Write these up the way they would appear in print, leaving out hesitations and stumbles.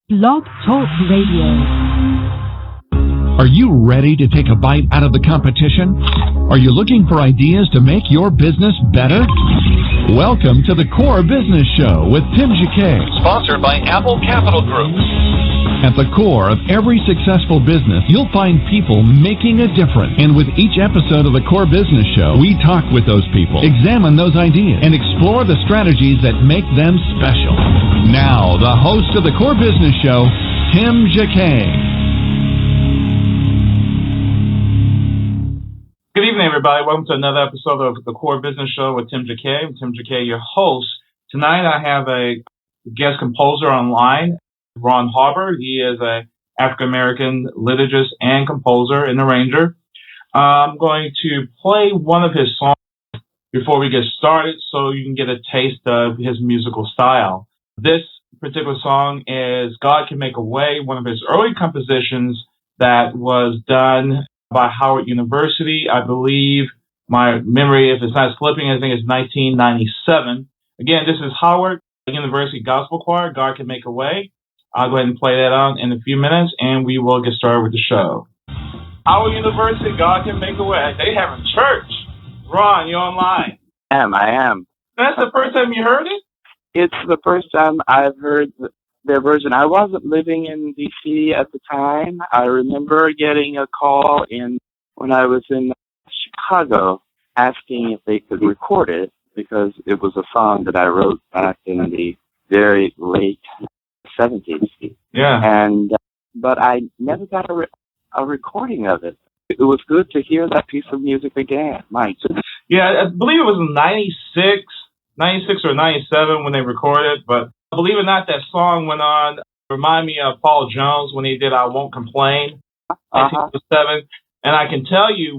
Blog Talk Radio. Are you ready to take a bite out of the competition? Are you looking for ideas to make your business better? Welcome to the Core Business Show with Tim Jacquet, sponsored by Apple Capital Group. At the core of every successful business, you'll find people making a difference. And with each episode of the Core Business Show, we talk with those people, examine those ideas, and explore the strategies that make them special. Now, the host of the Core Business Show, Tim Jacquet. Good evening, everybody. Welcome to another episode of the Core Business Show with Tim Jacquet. I'm Tim Jacquet, your host. Tonight, I have a guest composer online, Rawn Harbor. He is an African-American liturgist and composer and arranger. I'm going to play one of his songs before we get started so you can get a taste of his musical style. This particular song is God Can Make a Way, one of his early compositions that was done by Howard University. I believe, my memory, if it's not slipping, I think it's 1997. Again, this is Howard University Gospel Choir, God Can Make a Way. I'll go ahead and play that on in a few minutes, and we will get started with the show. Howard University, God Can Make a Way. They having church. Ron, you're online. I am. That's the first time you heard it? It's the first time I've heard their version. I wasn't living in D.C. at the time. I remember getting a call when I was in Chicago asking if they could record it because it was a song that I wrote back in the very late 70s. Yeah. But I never got a recording of it. It was good to hear that piece of music again. My goodness. Yeah, I believe it was in 96 or 97 when they recorded, but believe it or not, that song went on, remind me of Paul Jones when he did I Won't Complain, 1997. And I can tell you,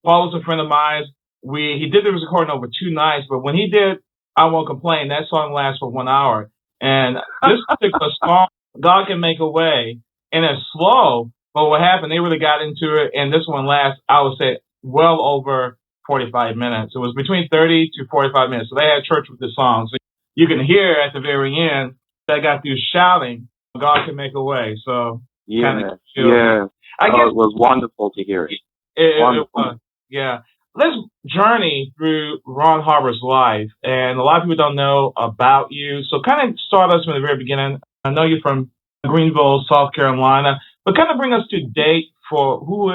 Paul was a friend of mine, he did the recording over 2 nights, but when he did I Won't Complain, that song lasts for 1 hour. And this particular song, God Can Make a Way, and it's slow, but what happened, they really got into it, and this one lasts, I would say, well over 45 minutes. It was between 30 to 45 minutes. So they had church with this song. So you can hear at the very end, they got through shouting, God Can Make a Way. So, yeah. I guess it was wonderful to hear it. It was, yeah. Let's journey through Rawn Harbor's life, and a lot of people don't know about you. So kind of start us from the very beginning. I know you're from Greenville, South Carolina, but kind of bring us to date for who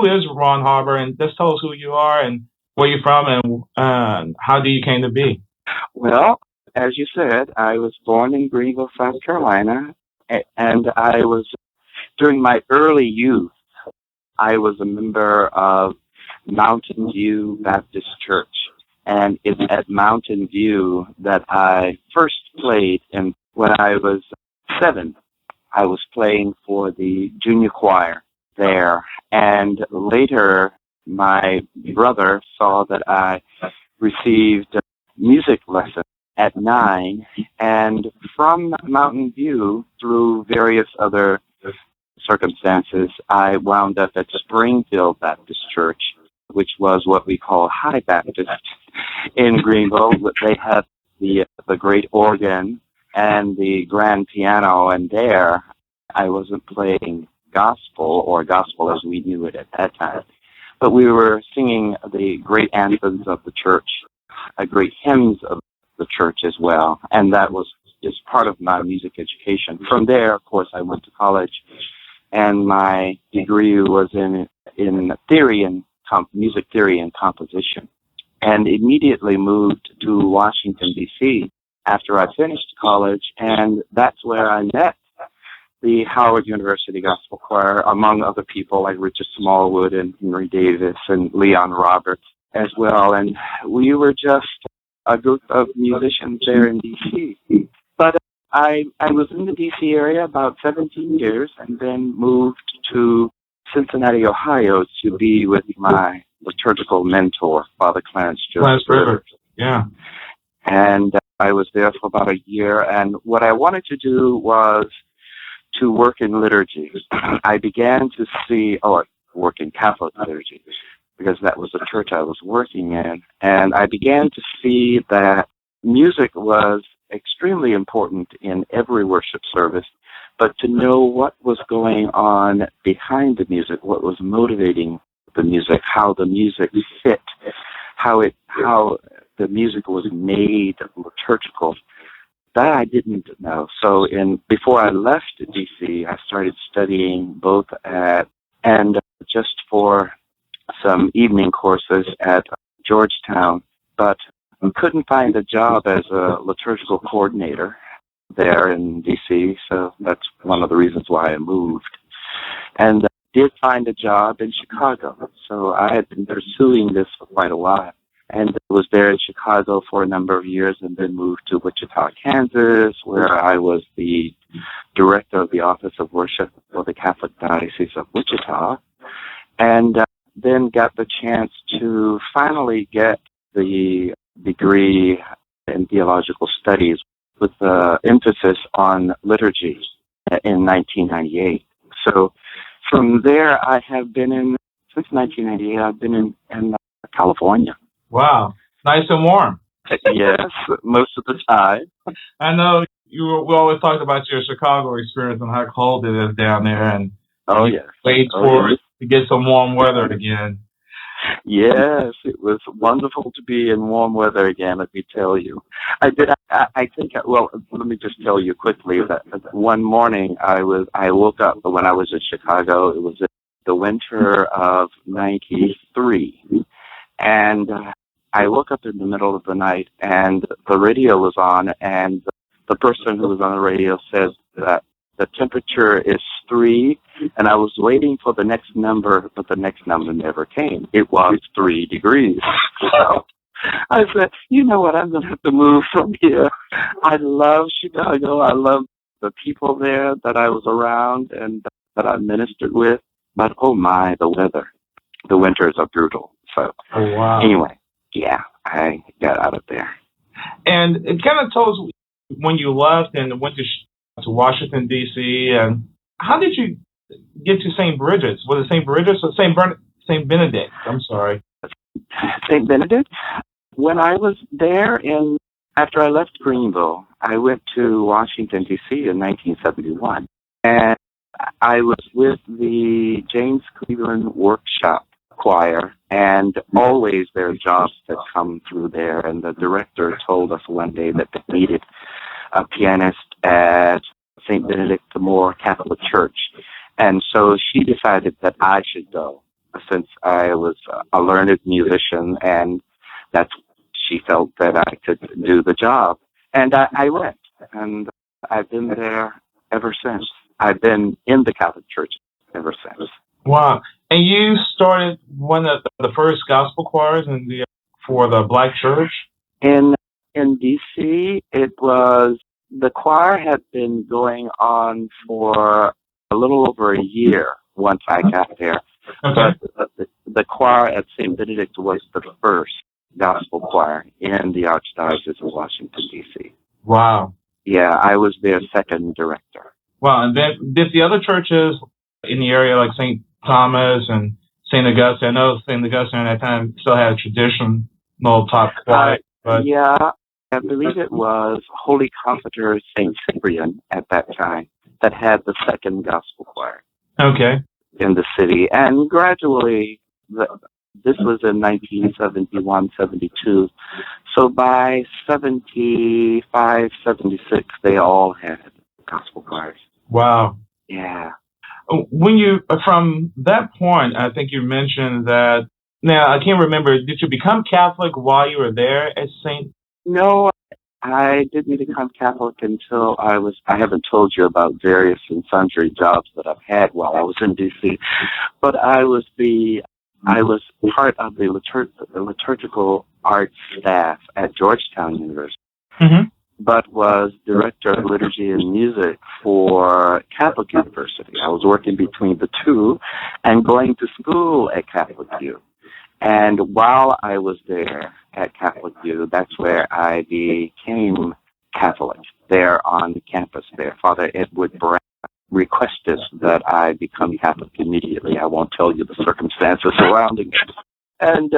is Rawn Harbor, and just tell us who you are and where you're from and how do you came to be. Well, as you said, I was born in Greenville, South Carolina, and I was, during my early youth, I was a member of Mountain View Baptist Church. And it's at Mountain View that I first played. And when I was 7, I was playing for the junior choir there. And later, my brother saw that I received music lessons at 9. And from Mountain View, through various other circumstances, I wound up at Springfield Baptist Church, which was what we call High Baptist in Greenville. They had the great organ and the grand piano, and there I wasn't playing gospel as we knew it at that time, but we were singing the great anthems of the church, great hymns of the church as well, and that was just part of my music education. From there, of course, I went to college, and my degree was in theory and music theory and composition, and immediately moved to Washington, D.C. after I finished college, and that's where I met the Howard University Gospel Choir, among other people like Richard Smallwood and Henry Davis and Leon Roberts as well, and we were just a group of musicians there in D.C. But I was in the D.C. area about 17 years and then moved to Cincinnati, Ohio, to be with my liturgical mentor, Father Clarence Rivers. Yeah. And I was there for about a year, and what I wanted to do was to work in liturgy. I began to work in Catholic liturgy, because that was the church I was working in, and I began to see that music was extremely important in every worship service, but to know what was going on behind the music, what was motivating the music, how the music fit, how the music was made liturgical, that I didn't know. So before I left DC, I started studying both and just for some evening courses at Georgetown, but couldn't find a job as a liturgical coordinator there in DC, so that's one of the reasons why I moved. And did find a job in Chicago, so I had been pursuing this for quite a while. And was there in Chicago for a number of years and then moved to Wichita, Kansas, where I was the director of the Office of Worship for the Catholic Diocese of Wichita. And then got the chance to finally get the degree in theological studies with the emphasis on liturgy in 1998. So from there, I have been since 1998, I've been in California. Wow. Nice and warm. Yes, most of the time. I know we always talk about your Chicago experience and how cold it is down there, and yes. Wait for it to get some warm weather again. Yes, it was wonderful to be in warm weather again, let me tell you. I think, well, let me just tell you quickly that one morning I woke up when I was in Chicago. It was the winter of 93. And I woke up in the middle of the night and the radio was on, and the person who was on the radio says that the temperature is 3, and I was waiting for the next number, but the next number never came. It was 3 degrees. So I said, you know what, I'm going to have to move from here. I love Chicago. I love the people there that I was around and that I ministered with. But, oh my, the weather. The winters are brutal. So Anyway, yeah, I got out of there. And it kind of told us when you left and went to Washington, D.C., and how did you get to St. Bridget's? Was it St. Bridget's or St. Benedict? I'm sorry. St. Benedict? When I was there after I left Greenville, I went to Washington, D.C. in 1971. And I was with the James Cleveland Workshop Choir, and always there are jobs that come through there. And the director told us one day that they needed a pianist at St. Benedict, the more Catholic church. And so she decided that I should go, since I was a learned musician, and she felt that I could do the job. And I went, and I've been there ever since. I've been in the Catholic Church ever since. Wow. And you started one of the first gospel choirs for the Black church? In D.C., it was, the choir had been going on for a little over a year once I got there. Okay. But the choir at St. Benedict was the first gospel choir in the Archdiocese of Washington, D.C. Wow. Yeah, I was their second director. Wow. And then did the other churches in the area, like St. Thomas and St. Augustine, I know St. Augustine at that time still had a traditional top choir. Yeah, I believe it was Holy Comforter St. Cyprian at that time that had the second gospel choir. Okay. In the city. And gradually, this was in 1971, 72. So by 75, 76, they all had gospel choirs. Wow. Yeah. From that point, I think you mentioned that, now I can't remember, did you become Catholic while you were there at St.? No, I didn't become Catholic until I haven't told you about various and sundry jobs that I've had while I was in D.C., but I was part of the liturgical arts staff at Georgetown University, but was director of liturgy and music for Catholic University. I was working between the two and going to school at Catholic U. And while I was there at Catholic U, that's where I became Catholic there on campus there. Father Edward Brown requested that I become Catholic immediately. I won't tell you the circumstances surrounding it. And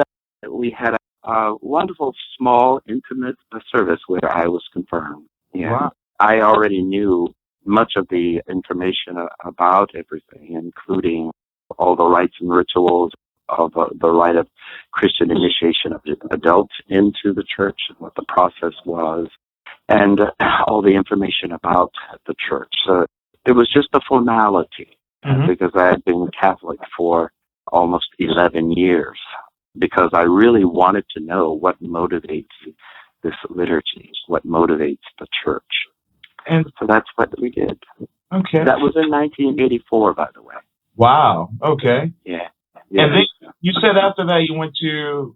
we had a wonderful, small, intimate service where I was confirmed. Yeah. Wow. I already knew much of the information about everything, including all the rites and rituals of the rite of Christian initiation of adults into the church and what the process was, and all the information about the church. So it was just a formality, because I had been Catholic for almost 11 years, because I really wanted to know what motivates this liturgy, what motivates the church. And so that's what we did. Okay. That was in 1984, by the way. Wow. Okay. Yeah. And then you said after that you went to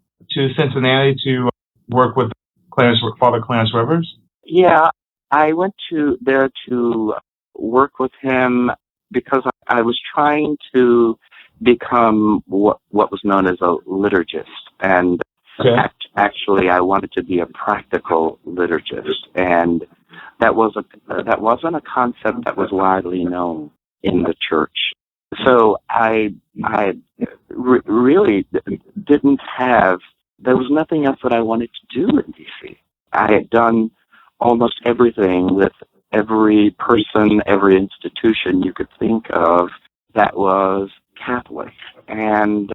Cincinnati to work with Father Clarence Rivers? Yeah, I went there to work with him because I was trying to become what was known as a liturgist. And actually, I wanted to be a practical liturgist. And that wasn't a concept that was widely known in the church. So I really didn't have, there was nothing else that I wanted to do in D.C. I had done almost everything with every person, every institution you could think of that was Catholic. And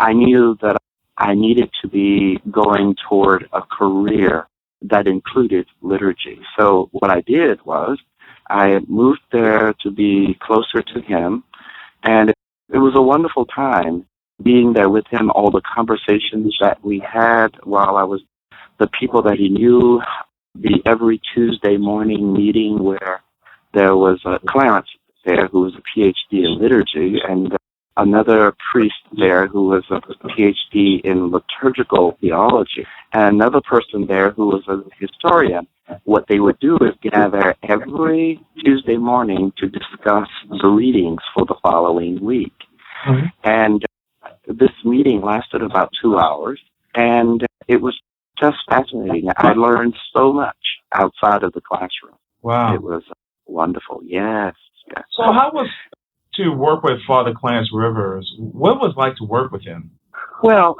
I knew that I needed to be going toward a career that included liturgy. So what I did was I moved there to be closer to him, and it was a wonderful time being there with him, all the conversations that we had while I was, the people that he knew, the every Tuesday morning meeting where there was Clarence there who was a PhD in liturgy, and another priest there who was a PhD in liturgical theology, and another person there who was a historian. What they would do is gather every Tuesday morning to discuss the readings for the following week. Mm-hmm. And this meeting lasted about 2 hours, and it was just fascinating. I learned so much outside of the classroom. Wow. It was wonderful. Yes. So how was to work with Father Clarence Rivers? What was it like to work with him? Well,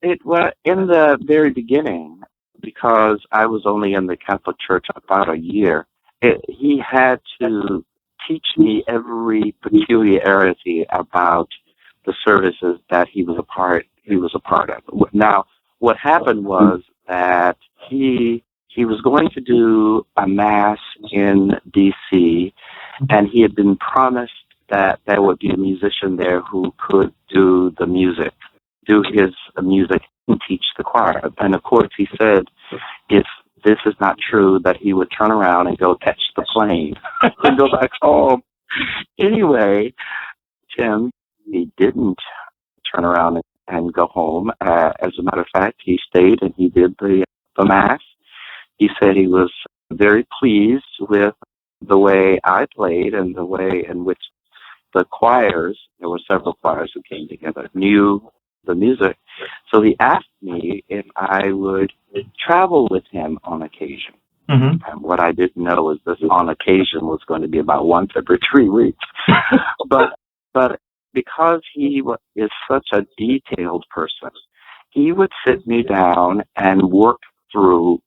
it was in the very beginning, because I was only in the Catholic Church about a year. He had to teach me every peculiarity about the services that he was a part of. Now, what happened was that he was going to do a mass in D.C., and he had been promised that there would be a musician there who could do his music and teach the choir. And of course he said, if this is not true, that he would turn around and go catch the plane and go back home. Anyway, Tim, he didn't turn around and go home. As a matter of fact, he stayed and he did the mass. He said he was very pleased with the way I played and the way in which the choirs, there were several choirs who came together, knew the music. So he asked me if I would travel with him on occasion. Mm-hmm. And what I didn't know is this on occasion was going to be about once every 3 weeks. But because he is such a detailed person, he would sit me down and work through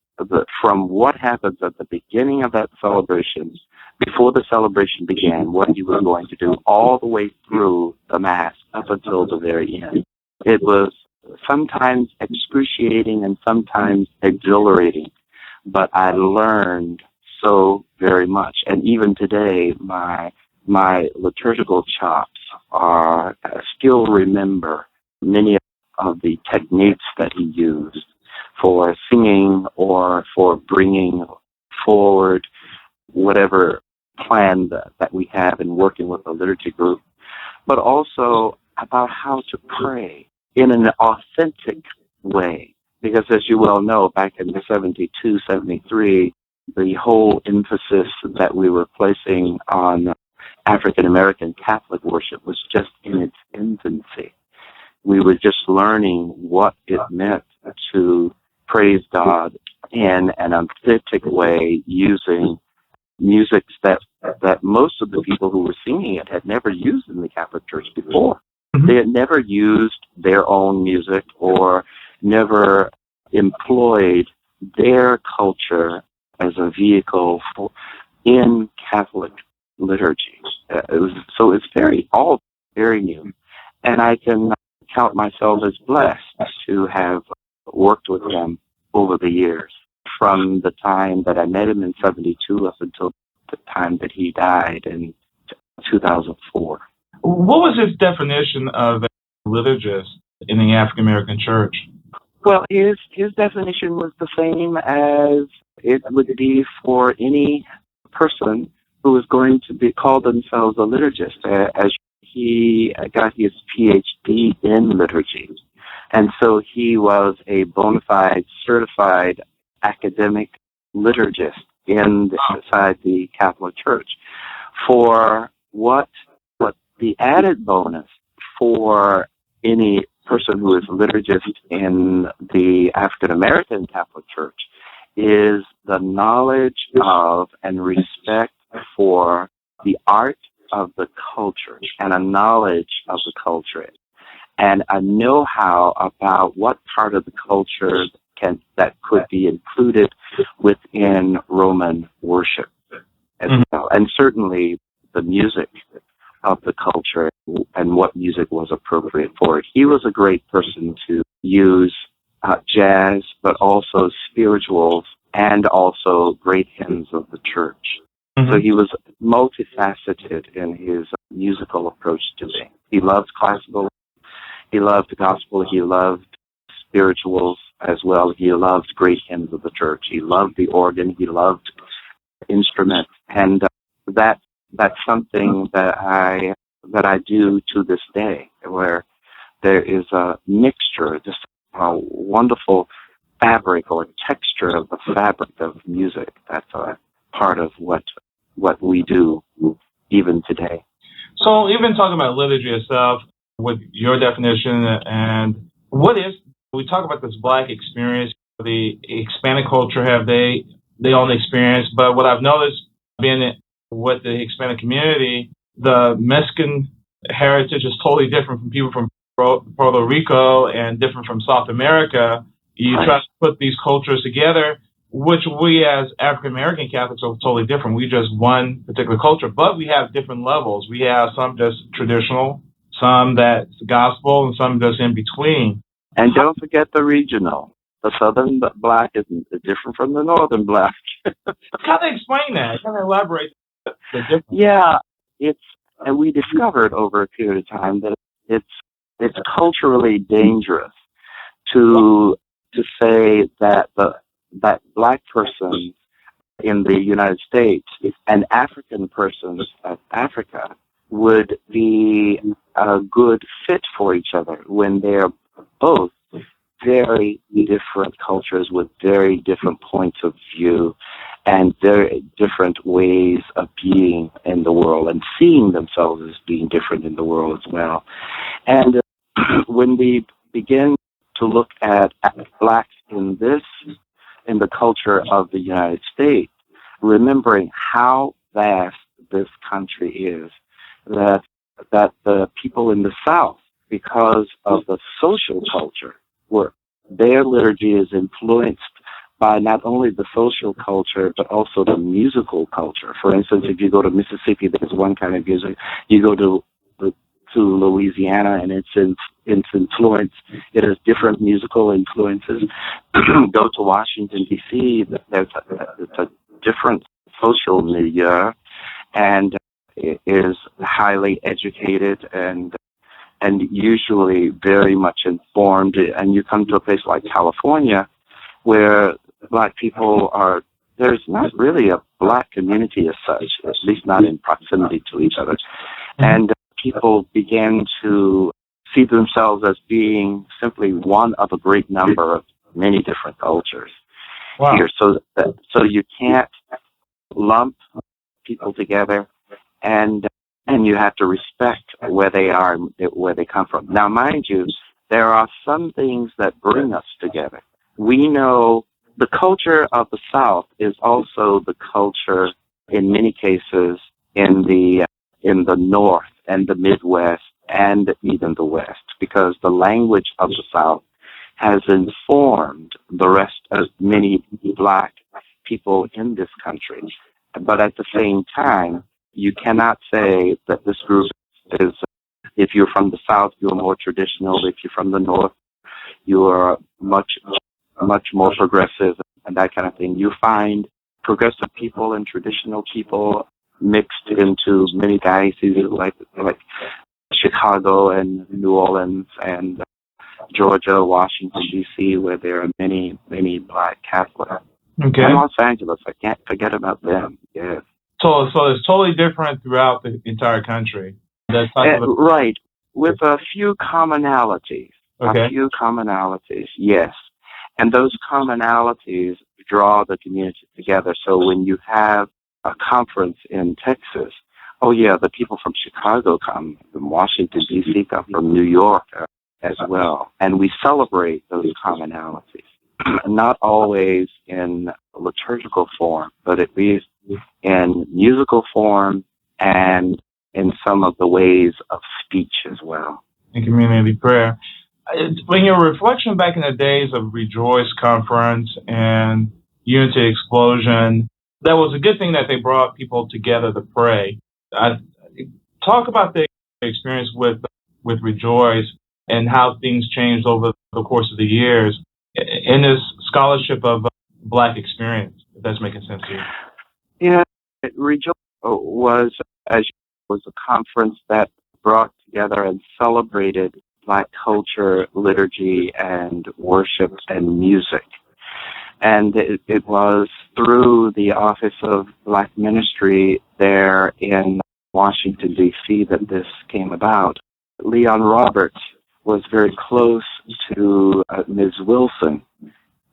from what happens at the beginning of that celebration, before the celebration began, what he was going to do all the way through the Mass up until the very end. It was sometimes excruciating and sometimes exhilarating, but I learned so very much. And even today, my liturgical chops I still remember many of the techniques that he used for singing or for bringing forward whatever plan that we have in working with the liturgy group, but also about how to pray in an authentic way. Because as you well know, back in the 72, 73, the whole emphasis that we were placing on African American Catholic worship was just in its infancy. We were just learning what it meant to praise God in an authentic way, using musics that most of the people who were singing it had never used in the Catholic Church before. Mm-hmm. They had never used their own music or never employed their culture as a vehicle in Catholic liturgy. So it's all very new. And I can count myself as blessed to have worked with him over the years, from the time that I met him in 72 up until the time that he died in 2004. What was his definition of a liturgist in the African American church? Well, his definition was the same as it would be for any person who was going to call themselves a liturgist, as he got his PhD in liturgy. And so he was a bona fide, certified academic liturgist inside the Catholic Church. For what the added bonus for any person who is a liturgist in the African American Catholic Church is the knowledge of and respect for the art of the culture and a knowledge of the culture and a know-how about what part of the culture that could be included within Roman worship as well. And certainly the music of the culture and what music was appropriate for it. He was a great person to use jazz, but also spirituals and also great hymns of the church. So he was multifaceted in his musical approach to things. He loved classical, he loved gospel, he loved spirituals as well. He loved great hymns of the church. He loved the organ, he loved instruments, and that's something that I do to this day, where there is a mixture, just a wonderful fabric or texture of the fabric of music. That's a part of what we do even today. So even talking about liturgy itself, with your definition, and we talk about this Black experience, the Hispanic culture have their own experience, but what I've noticed being with the Hispanic community, the Mexican heritage is totally different from people from Puerto Rico and different from South America. You try to put these cultures together, which we as African American Catholics are totally different. We just one particular culture, but we have different levels. We have some just traditional, some that's gospel, and some just in between. And don't forget the regional. The Southern Black is different from the Northern Black. How do you explain that? Can you elaborate the difference? Yeah, and we discovered over a period of time that it's culturally dangerous to say that that Black person in the United States and African persons of Africa would be a good fit for each other when they're both very different cultures with very different points of view and very different ways of being in the world and seeing themselves as being different in the world as well. And when we begin to look at Blacks in the culture of the United States, remembering how vast this country is, that the people in the South, because of the social culture, where their liturgy is influenced by not only the social culture, but also the musical culture. For instance, if you go to Mississippi, there's one kind of music. You go to Louisiana, and it's influence. It has different musical influences. Go to Washington, D.C., it's a different social milieu, and it is highly educated and usually very much informed. And you come to a place like California, where Black people there's not really a Black community as such, at least not in proximity to each other. And people begin to see themselves as being simply one of a great number of many different cultures here. So you can't lump people together, and you have to respect where they are and where they come from. Now, mind you, there are some things that bring us together. We know the culture of the South is also the culture, in many cases, in the North and the Midwest and even the West, because the language of the South has informed the rest of many Black people in this country. But at the same time, you cannot say that this group is, if you're from the South, you're more traditional. If you're from the North, you are much more progressive and that kind of thing. You find progressive people and traditional people mixed into many dioceses like Chicago and New Orleans and Georgia, Washington, D.C., where there are many Black Catholics. Okay. And Los Angeles, I can't forget about them. Yes. So it's totally different throughout the entire country. Right, with a few commonalities. Okay. A few commonalities, yes. And those commonalities draw the community together. So when you have a conference in Texas, oh yeah, the people from Chicago come, from Washington, D.C. come, from New York as well. And we celebrate those commonalities. Not always in liturgical form, but at least in musical form and in some of the ways of speech as well. In community prayer. When your reflection back in the days of Rejoice Conference and Unity Explosion, that was a good thing that they brought people together to pray. Talk about the experience with Rejoice and how things changed over the course of the years in this scholarship of Black experience, if that's making sense to you. Yeah, Rejoice was a conference that brought together and celebrated Black culture, liturgy, and worship and music. And it was through the Office of Black Ministry there in Washington, D.C. that this came about. Leon Roberts was very close to Ms. Wilson,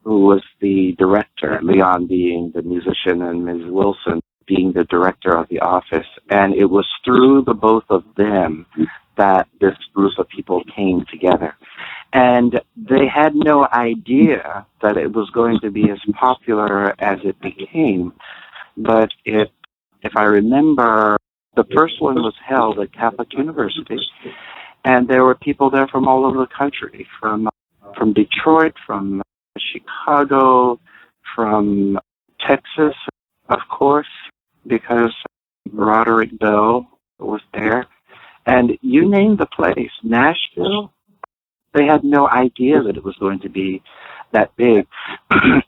who was the director, Leon being the musician and Ms. Wilson being the director of the office. And it was through the both of them that this group of people came together. And they had no idea that it was going to be as popular as it became. But if I remember, the first one was held at Catholic University, and there were people there from all over the country, from Detroit, from Chicago, from Texas, of course, because Roderick Bell was there. And you name the place, Nashville, they had no idea that it was going to be that big.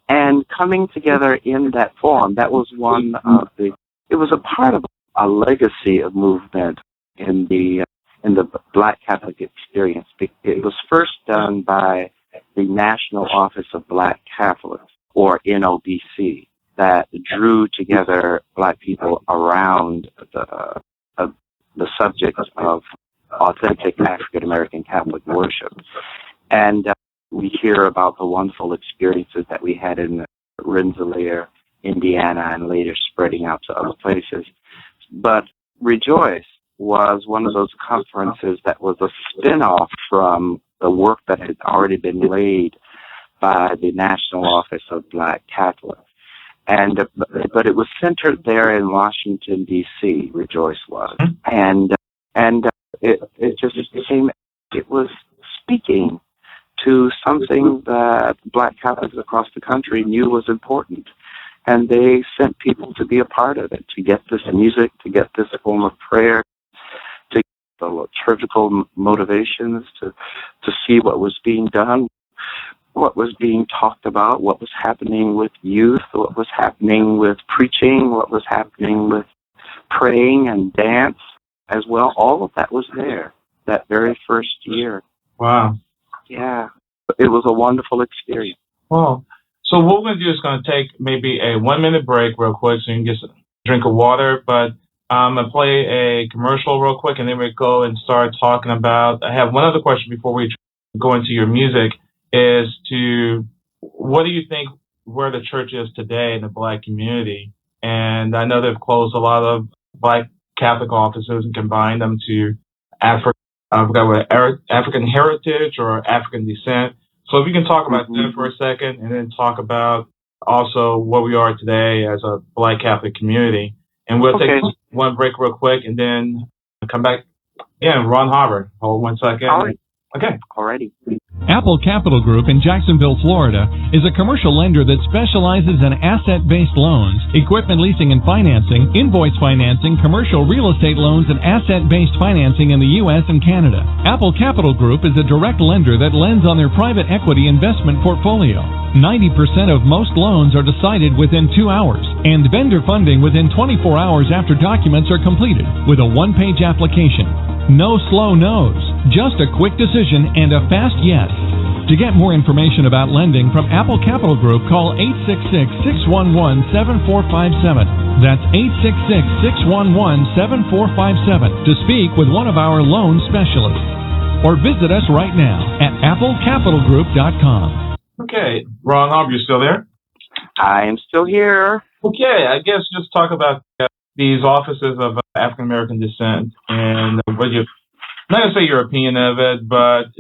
And coming together in that form, that was it was a part of a legacy of movement in the Black Catholic experience. It was first done by the National Office of Black Catholics, or NOBC, that drew together Black people around the subject of authentic African American Catholic worship. And we hear about the wonderful experiences that we had in Rensselaer, Indiana, and later spreading out to other places. But Rejoice was one of those conferences that was a spin-off from the work that had already been laid by the National Office of Black Catholics. But it was centered there in Washington, D.C., Rejoice was. And it just became, it was speaking to something that Black Catholics across the country knew was important. And they sent people to be a part of it, to get this music, to get this form of prayer, to get the liturgical motivations, to see what was being done, what was being talked about, what was happening with youth, what was happening with preaching, what was happening with praying and dance as well. All of that was there that very first year. Wow. Yeah. It was a wonderful experience. Wow. So what we're going to do is going to take maybe a 1-minute break real quick so you can get a drink of water. But I'm going to play a commercial real quick, and then we go and start talking about, I have one other question before we go into your music, is to, what do you think where the church is today in the Black community? And I know they've closed a lot of Black Catholic offices and combined them to African heritage or African descent. So if you can talk about that for a second, and then talk about also where we are today as a Black Catholic community. And we'll take one break real quick and then come back. Yeah, Rawn Harbor. Hold 1 second. All right. Okay. Alrighty. Apple Capital Group in Jacksonville, Florida, is a commercial lender that specializes in asset-based loans, equipment leasing and financing, invoice financing, commercial real estate loans, and asset-based financing in the U.S. and Canada. Apple Capital Group is a direct lender that lends on their private equity investment portfolio. 90% of most loans are decided within 2 hours, and vendor funding within 24 hours after documents are completed, with a one-page application. No slow no's, just a quick decision and a fast yes. To get more information about lending from Apple Capital Group, call 866-611-7457. That's 866-611-7457 to speak with one of our loan specialists. Or visit us right now at applecapitalgroup.com. Okay, Rawn Harbor, you still there? I am still here. Okay, I guess just talk about these offices of African American descent and what I'm not going to say your opinion of it, but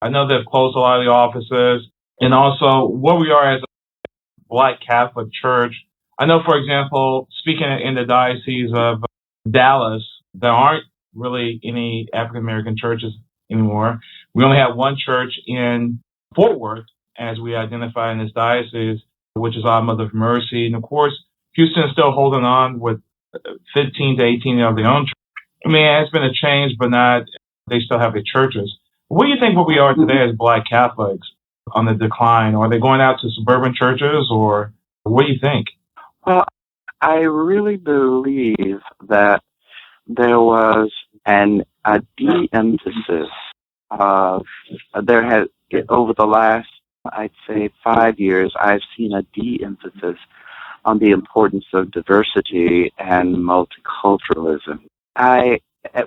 I know they've closed a lot of the offices, and also where we are as a Black Catholic Church. I know, for example, speaking in the Diocese of Dallas, there aren't really any African American churches anymore. We only have one church in Fort Worth, as we identify in this diocese, which is Our Mother of Mercy. And of course, Houston is still holding on with 15 to 18 of their own churches. I mean, it's been a change, but not, they still have their churches. What do you think where we are today as Black Catholics on the decline? Are they going out to suburban churches, or what do you think? Well, I really believe that there was a de-emphasis of, there has, over the last, I'd say 5 years, I've seen a de-emphasis on the importance of diversity and multiculturalism.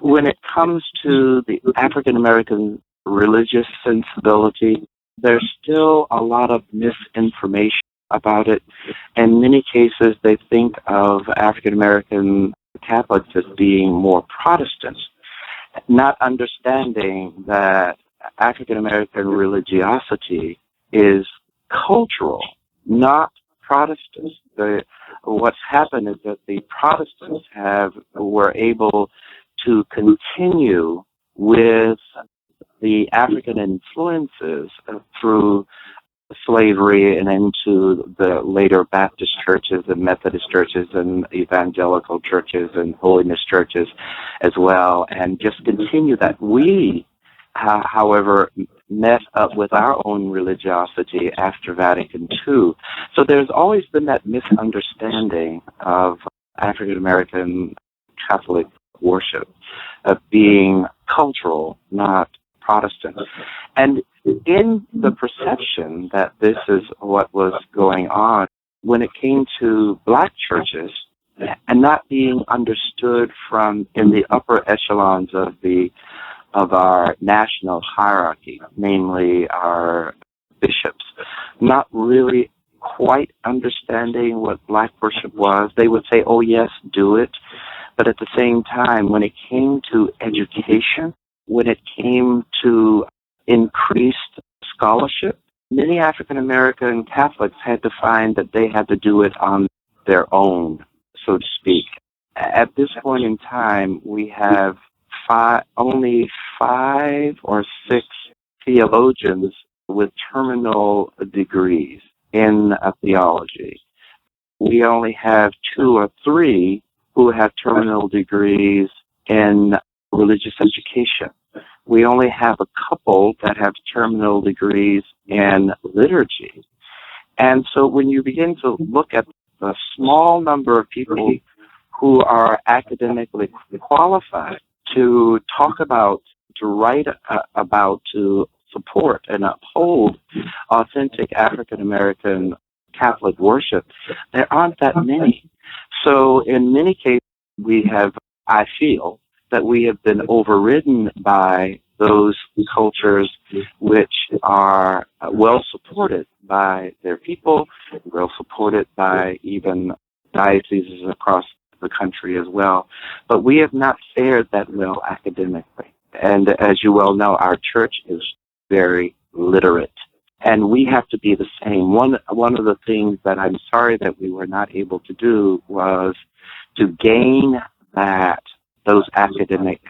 When it comes to the African American religious sensibility, there's still a lot of misinformation about it. In many cases, they think of African American Catholics as being more Protestant, not understanding that African American religiosity is cultural, not Protestant. What's happened is that the Protestants were able to continue with the African influences through slavery and into the later Baptist churches and Methodist churches and evangelical churches and holiness churches as well, and just continue that. We, however, met up with our own religiosity after Vatican II. So there's always been that misunderstanding of African American Catholic worship of being cultural, not Protestant. And in the perception that this is what was going on, when it came to Black churches, and not being understood from in the upper echelons of our national hierarchy, namely our bishops, not really quite understanding what Black worship was. They would say, oh yes, do it. But at the same time, when it came to education, when it came to increased scholarship, many African American Catholics had to find that they had to do it on their own, so to speak. At this point in time, we have only 5 or 6 theologians with terminal degrees in theology. We only have 2 or 3 who have terminal degrees in religious education. We only have a couple that have terminal degrees in liturgy. And so when you begin to look at the small number of people who are academically qualified to talk about, to write about, to support and uphold authentic African American Catholic worship, there aren't that many. So in many cases, I feel that we have been overridden by those cultures which are well supported by their people, well supported by even dioceses across the country as well. But we have not fared that well academically. And as you well know, our church is very literate. And we have to be the same. One of the things that I'm sorry that we were not able to do was to gain those academic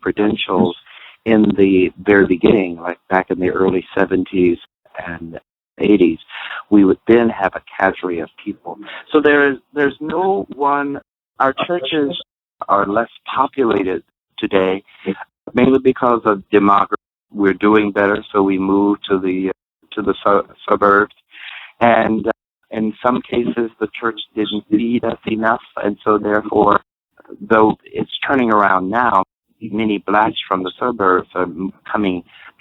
credentials in the very beginning, like back in the early 70s and 80s, we would then have a cadre of people. So there's no one. Our churches are less populated today, mainly because of demography. We're doing better, so we move to the suburbs, and in some cases the church didn't feed us enough, and so therefore, though it's turning around now, many blacks from the suburbs are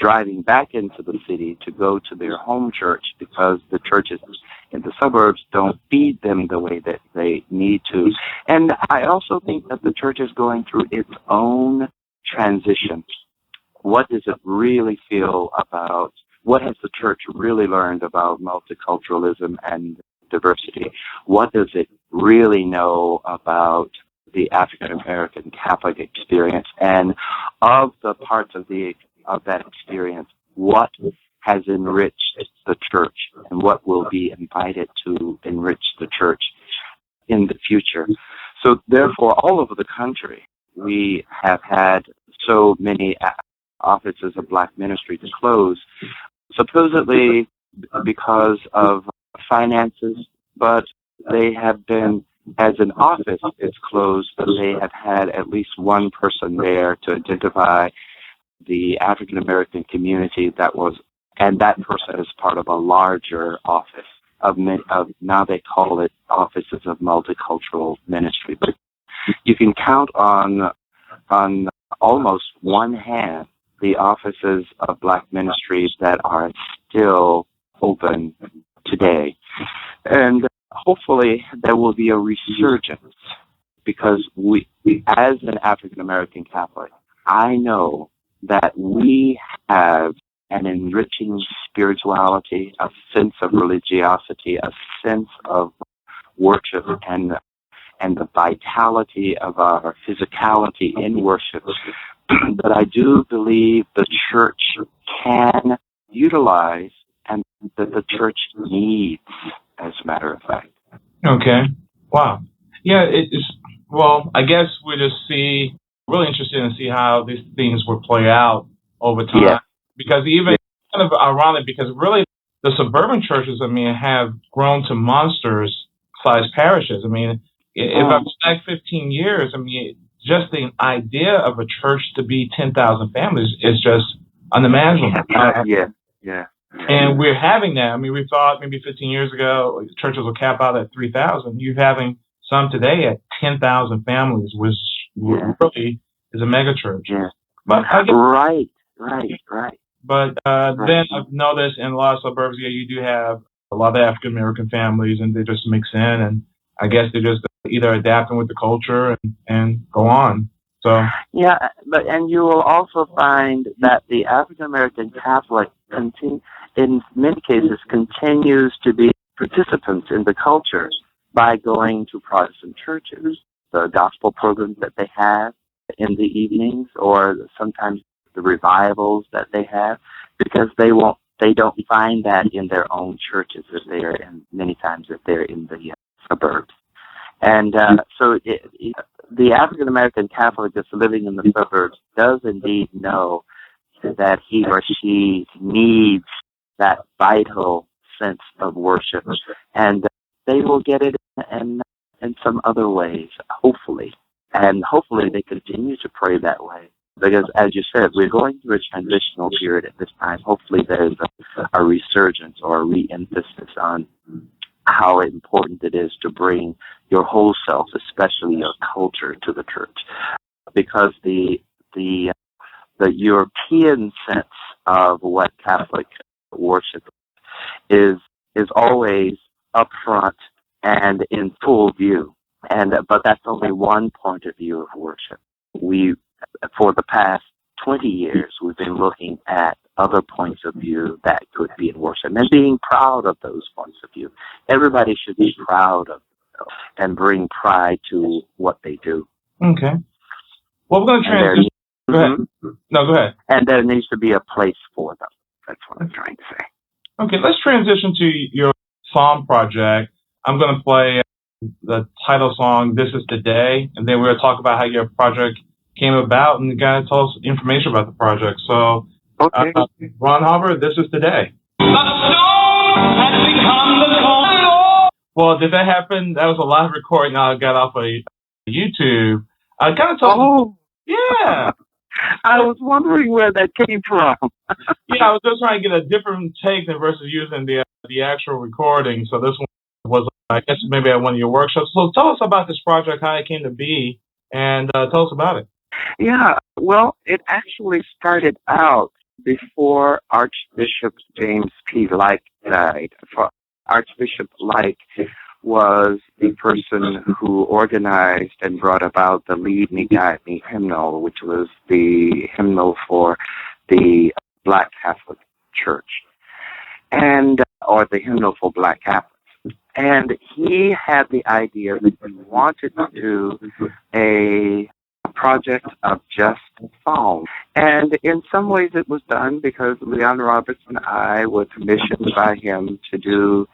driving back into the city to go to their home church because the churches in the suburbs don't feed them the way that they need to. And I also think that the church is going through its own transition. What does it really feel about? What has the church really learned about multiculturalism and diversity? What does it really know about the African American Catholic experience? And of the parts of that experience, what has enriched the church and what will be invited to enrich the church in the future? So therefore, all over the country, we have had so many offices of black ministry to close, supposedly because of finances, but they have been, as an office, it's closed, but they have had at least one person there to identify the African American community and that person is part of a larger office of now they call it offices of multicultural ministry. But you can count on almost one hand the offices of black ministries that are still open today. And hopefully there will be a resurgence, because we as an African American Catholic, I know that we have an enriching spirituality, a sense of religiosity, a sense of worship, and the vitality of our physicality in worship that I do believe the church can utilize and that the church needs, as a matter of fact. Okay. Wow. Yeah, well, I guess we just really interested in see how these things will play out over time. Yeah. Because even kind of ironic, because really the suburban churches, have grown to monsters-sized parishes. If I go back 15 years, just the idea of a church to be 10,000 families is just unimaginable. Yeah. And we're having that. We thought maybe 15 years ago churches will cap out at 3,000. You're having some today at 10,000 families, which really is a mega church. Yeah. But Right. But then I've noticed in a lot of suburbs, you do have a lot of African American families, and they just mix in, and I guess they're just either adapting with the culture and go on. So yeah, and you will also find that the African American Catholic in many cases continues to be participants in the culture by going to Protestant churches, the gospel programs that they have in the evenings, or sometimes the revivals that they have, because they don't find that in their own churches many times if they're in the suburbs. And so the African American Catholic that's living in the suburbs does indeed know that he or she needs that vital sense of worship, and they will get it in some other ways, hopefully. And hopefully they continue to pray that way. Because, as you said, we're going through a transitional period at this time. Hopefully there's a resurgence or a re-emphasis on how important it is to bring your whole self, especially your culture, to the church. Because the European sense of what Catholic worship is always up front and in full view. But that's only one point of view of worship. For the past 20 years, we've been looking at other points of view that could be in worship and being proud of those points of view. Everybody should be proud of them and bring pride to what they do. Okay. Well, we're going to transition. Go ahead. No, go ahead. And there needs to be a place for them. That's what I'm trying to say. Okay, let's transition to your psalm project. I'm going to play the title song, This Is the Day, and then we're going to talk about how your project came about, and the guy told us information about the project. So, Okay. Rawn Harbor, this is today. Well, did that happen? That was a live recording I got off of YouTube. I kind of told. Oh, Yeah. I was wondering where that came from. Yeah, I was just trying to get a different take than versus using the actual recording. So this one was, I guess, maybe at one of your workshops. So tell us about this project, how it came to be, and tell us about it. Yeah, well, it actually started out before Archbishop James P. Lyke died. Archbishop Lyke was the person who organized and brought about the Lead Me, Guide Me hymnal, which was the hymnal for the Black Catholic Church, and or the hymnal for Black Catholics. And he had the idea that he wanted to do a project of just psalms. And in some ways it was done because Leon Roberts and I were commissioned by him to do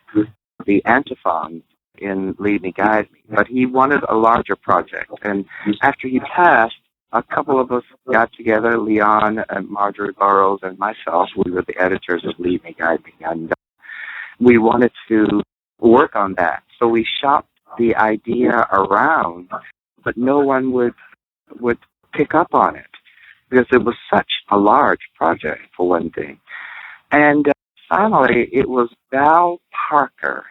the antiphons in Lead Me, Guide Me. But he wanted a larger project. And after he passed, a couple of us got together, Leon and Marjorie Burroughs and myself. We were the editors of Lead Me, Guide Me. And we wanted to work on that. So we shopped the idea around, but no one would pick up on it because it was such a large project, for one thing. And finally, it was Val Parker,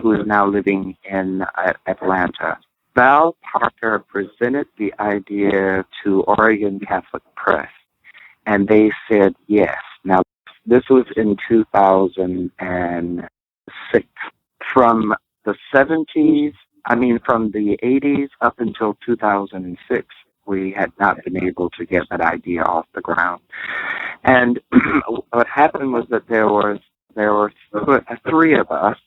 who is now living in Atlanta. Val Parker presented the idea to Oregon Catholic Press, and they said yes. Now, this was in 2006. From the 70s, from the 80s up until 2006, we had not been able to get that idea off the ground. And what happened was that there were three of us,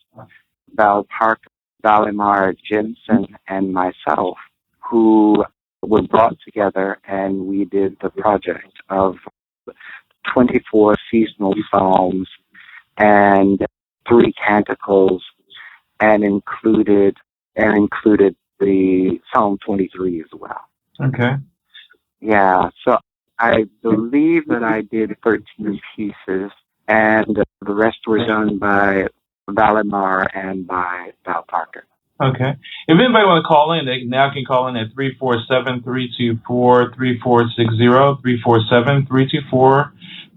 Val Parker, Valimar Jensen, and myself, who were brought together, and we did the project of 24 seasonal psalms and 3 canticles, and included the Psalm 23 as well. Okay. Yeah, so I believe that I did 13 pieces, and the rest were done by Valimar and by Val Parker. Okay. If anybody want to call in, they now can call in at 347-324-3460,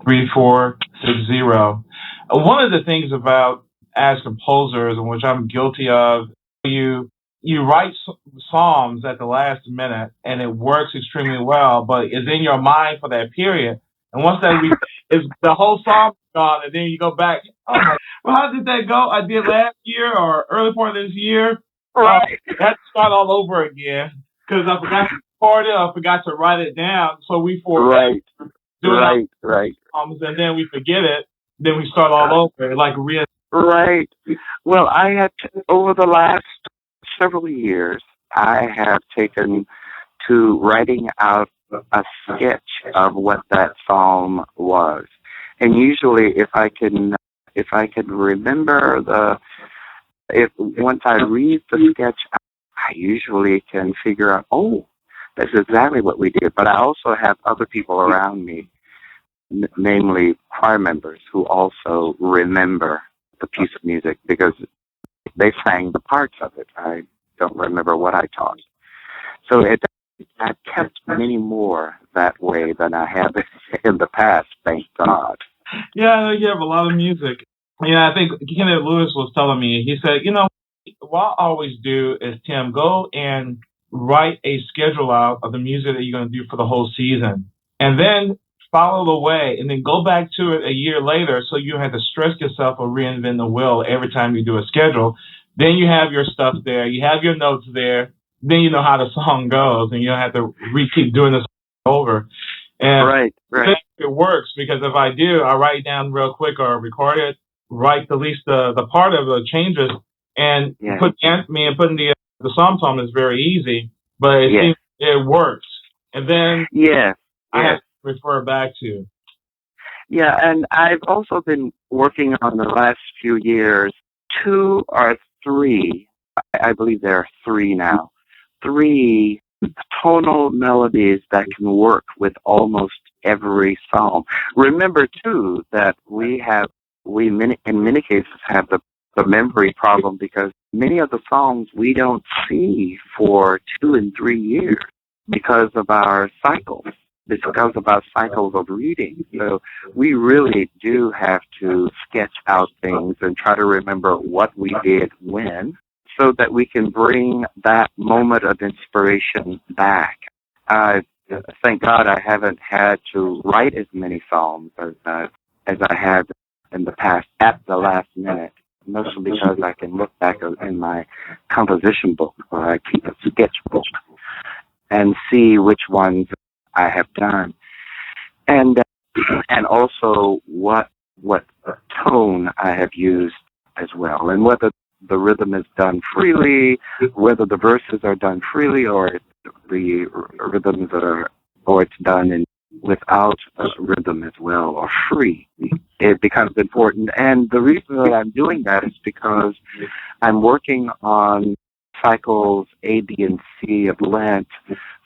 347-324-3460. One of the things about as composers, and which I'm guilty of, you write psalms at the last minute, and it works extremely well, but it's in your mind for that period. And once that is the whole song gone, and then you go back, well, how did that go? I did last year or early part of this year. Right. Had to start all over again because I forgot to record it. I forgot to write it down. So we forget doing right. And then we forget it. Then we start all over, like Right. Well, I had over the last several years, I have taken to writing out a sketch of what that psalm was, and usually, if I can remember once I read the sketch, I usually can figure out, that's exactly what we did. But I also have other people around me, namely choir members, who also remember the piece of music because they sang the parts of it. I don't remember what I taught. So I've kept many more that way than I have in the past, thank God. Yeah, you have a lot of music. Yeah, I think Kenneth Lewis was telling me, he said, what I always do is, Tim, go and write a schedule out of the music that you're going to do for the whole season. And then follow the way, and then go back to it a year later so you don't have to stress yourself or reinvent the wheel every time you do a schedule. Then you have your stuff there, you have your notes there, then you know how the song goes, and you don't have to keep doing this over. And right. It works because if I do, I write it down real quick or record it, write at least the part of the changes, and putting the psalm tone is very easy, but it works. And then I have to refer back to. Yeah, and I've also been working on the last few years 2 or 3, I believe there are 3 now, 3 tonal melodies that can work with almost every psalm. Remember too that in many cases have the memory problem because many of the psalms we don't see for 2 and 3 years because of our cycles. Because of our cycles of reading. So we really do have to sketch out things and try to remember what we did when so that we can bring that moment of inspiration back. Thank God I haven't had to write as many psalms as I had in the past at the last minute, mostly because I can look back in my composition book where I keep a sketchbook and see which ones I have done, and also what tone I have used as well, and whether the rhythm is done freely, whether the verses are done freely, or the rhythms or it's done without a rhythm as well, or free. It becomes important, and the reason that I'm doing that is because I'm working on cycles A, B, and C of Lent,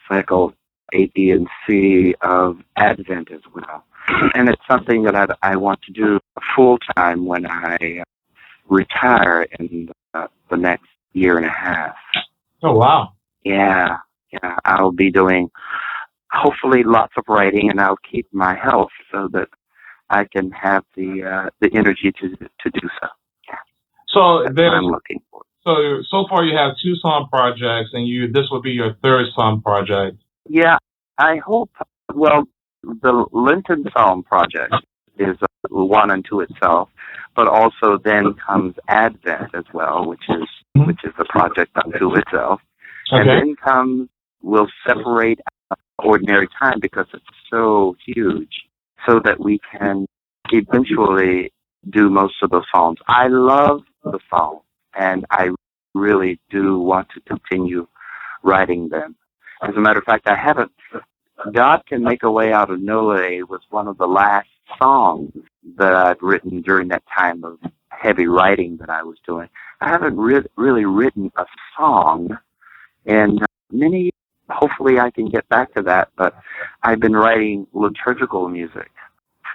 cycles A, B, and C of Advent as well. And it's something that I want to do full time when I retire in the next year and a half. Oh, wow. Yeah. I'll be doing hopefully lots of writing, and I'll keep my health so that I can have the energy to do so. Yeah. So that's what I'm looking for. So far you have 2 psalm projects, and this will be your 3rd psalm project. Yeah, I hope. Well, the Lenten Psalm project is one unto itself, but also then comes Advent as well, which is a project unto itself, and then we'll separate ordinary time because it's so huge, so that we can eventually do most of the Psalms. I love the Psalms, and I really do want to continue writing them. As a matter of fact, God Can Make a Way Out of No Way was one of the last songs that I've written during that time of heavy writing that I was doing. I haven't really written a song in many years. Hopefully I can get back to that, but I've been writing liturgical music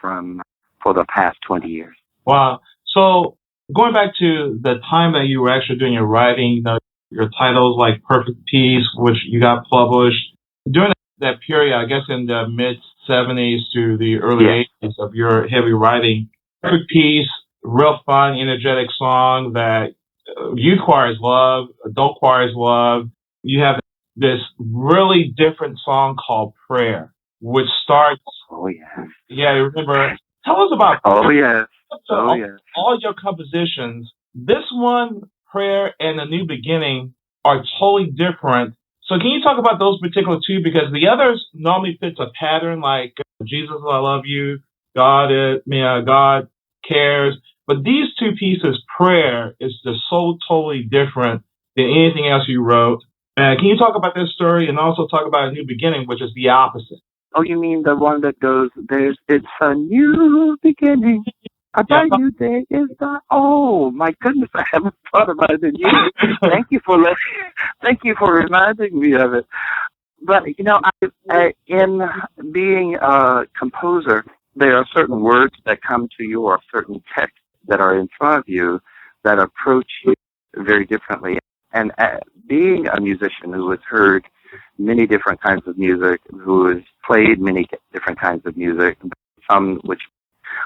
for the past 20 years. Wow. So going back to the time that you were actually doing your writing, your titles like Perfect Peace, which you got published, during that period, I guess in the mid-70s to the early 80s of your heavy writing, Perfect Peace, real fun, energetic song that youth choirs love, adult choirs love. You have this really different song called Prayer, which starts... Oh, yeah. Yeah, you remember... Tell us about... Oh, yes. All your compositions, this one, Prayer, and A New Beginning are totally different. So can you talk about those particular 2? Because the others normally fits a pattern like Jesus, I Love You, God Cares. But these 2 pieces, Prayer, is just so totally different than anything else you wrote. Can you talk about this story and also talk about A New Beginning, which is the opposite? Oh, you mean the one that goes, it's a new beginning. A brand new day is the... Oh, my goodness, I haven't thought about it in years. Thank you for reminding me of it. But, I in being a composer, there are certain words that come to you or certain texts that are in front of you that approach you very differently. And being a musician who has heard many different kinds of music, who has played many different kinds of music, some which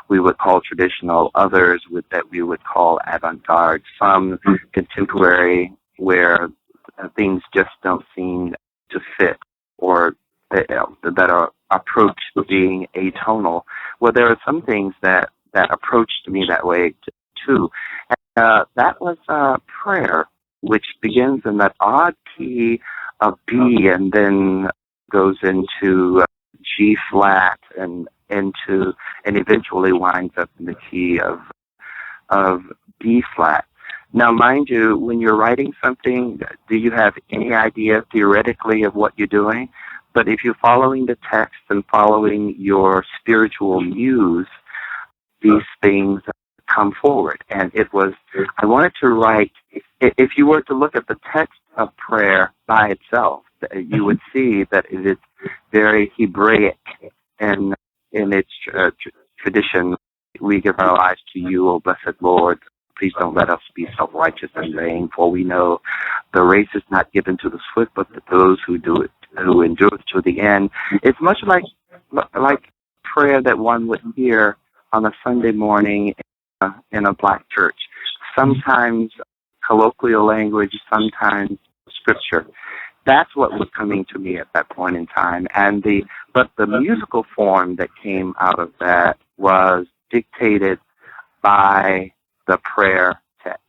we would call traditional, others that we would call avant-garde, some contemporary where things just don't seem to fit or that are approached being atonal. Well, there are some things that approached me that way too. And, that was Prayer, which begins in that odd key of B and then goes into G flat and eventually winds up in the key of B flat. Now, mind you, when you're writing something, do you have any idea theoretically of what you're doing? But if you're following the text and following your spiritual muse, these things come forward. And I wanted to write, if you were to look at the text of Prayer by itself, you would see that it is very Hebraic in its tradition. We give our lives to you, O blessed Lord. Please don't let us be self-righteous in vain, for we know the race is not given to the swift, but to those who do it, who endure to the end. It's much like prayer that one would hear on a Sunday morning in a black church. Sometimes colloquial language, sometimes scripture. That's what was coming to me at that point in time. But the musical form that came out of that was dictated by the prayer text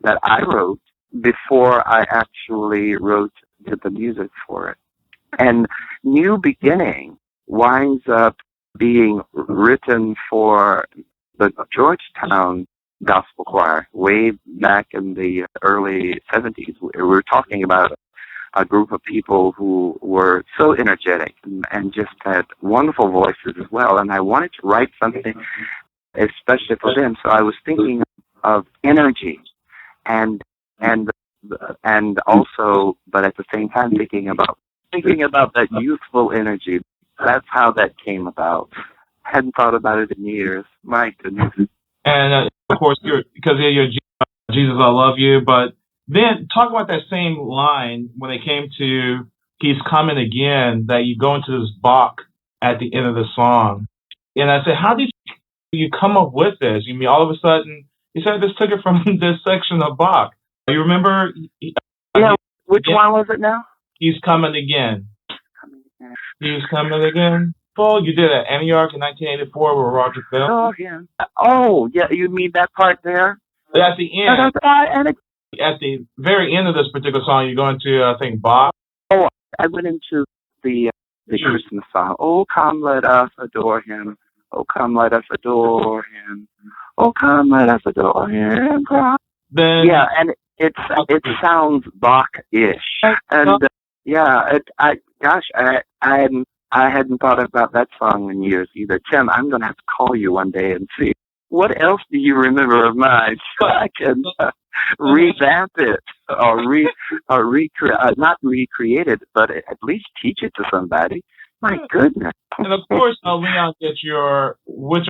that I wrote before I actually did the music for it. And New Beginning winds up being written for the Georgetown Gospel Choir way back in the early 70s. We're talking about a group of people who were so energetic and just had wonderful voices as well. And I wanted to write something especially for them. So I was thinking of energy and also, but at the same time thinking about that youthful energy. That's how that came about. Hadn't thought about it in years. My goodness. And of course, because you're Jesus, I love you. But then talk about that same line when it came to He's coming again, that you go into this Bach at the end of the song. And I said, how did you come up with this? You mean all of a sudden, you said this took it from this section of Bach. You remember? Yeah, which one was it now? He's coming again. He's coming again. Well, you did at Antioch in 1984 with Roger Bell. Oh, yeah. Oh, yeah, you mean that part there? At the end. At the very end of this particular song, you go into, I think, Bach. Oh, I went into the Christmas song. Oh, come, let us adore Him. Oh, come, let us adore Him. Oh, come, let us adore Him. Then, yeah, and it sounds Bach-ish, and I hadn't thought about that song in years either. Tim, I'm going to have to call you one day and see what else do you remember of mine, so I can revamp it or not recreate it, but at least teach it to somebody. My goodness. And of course, Leon gets which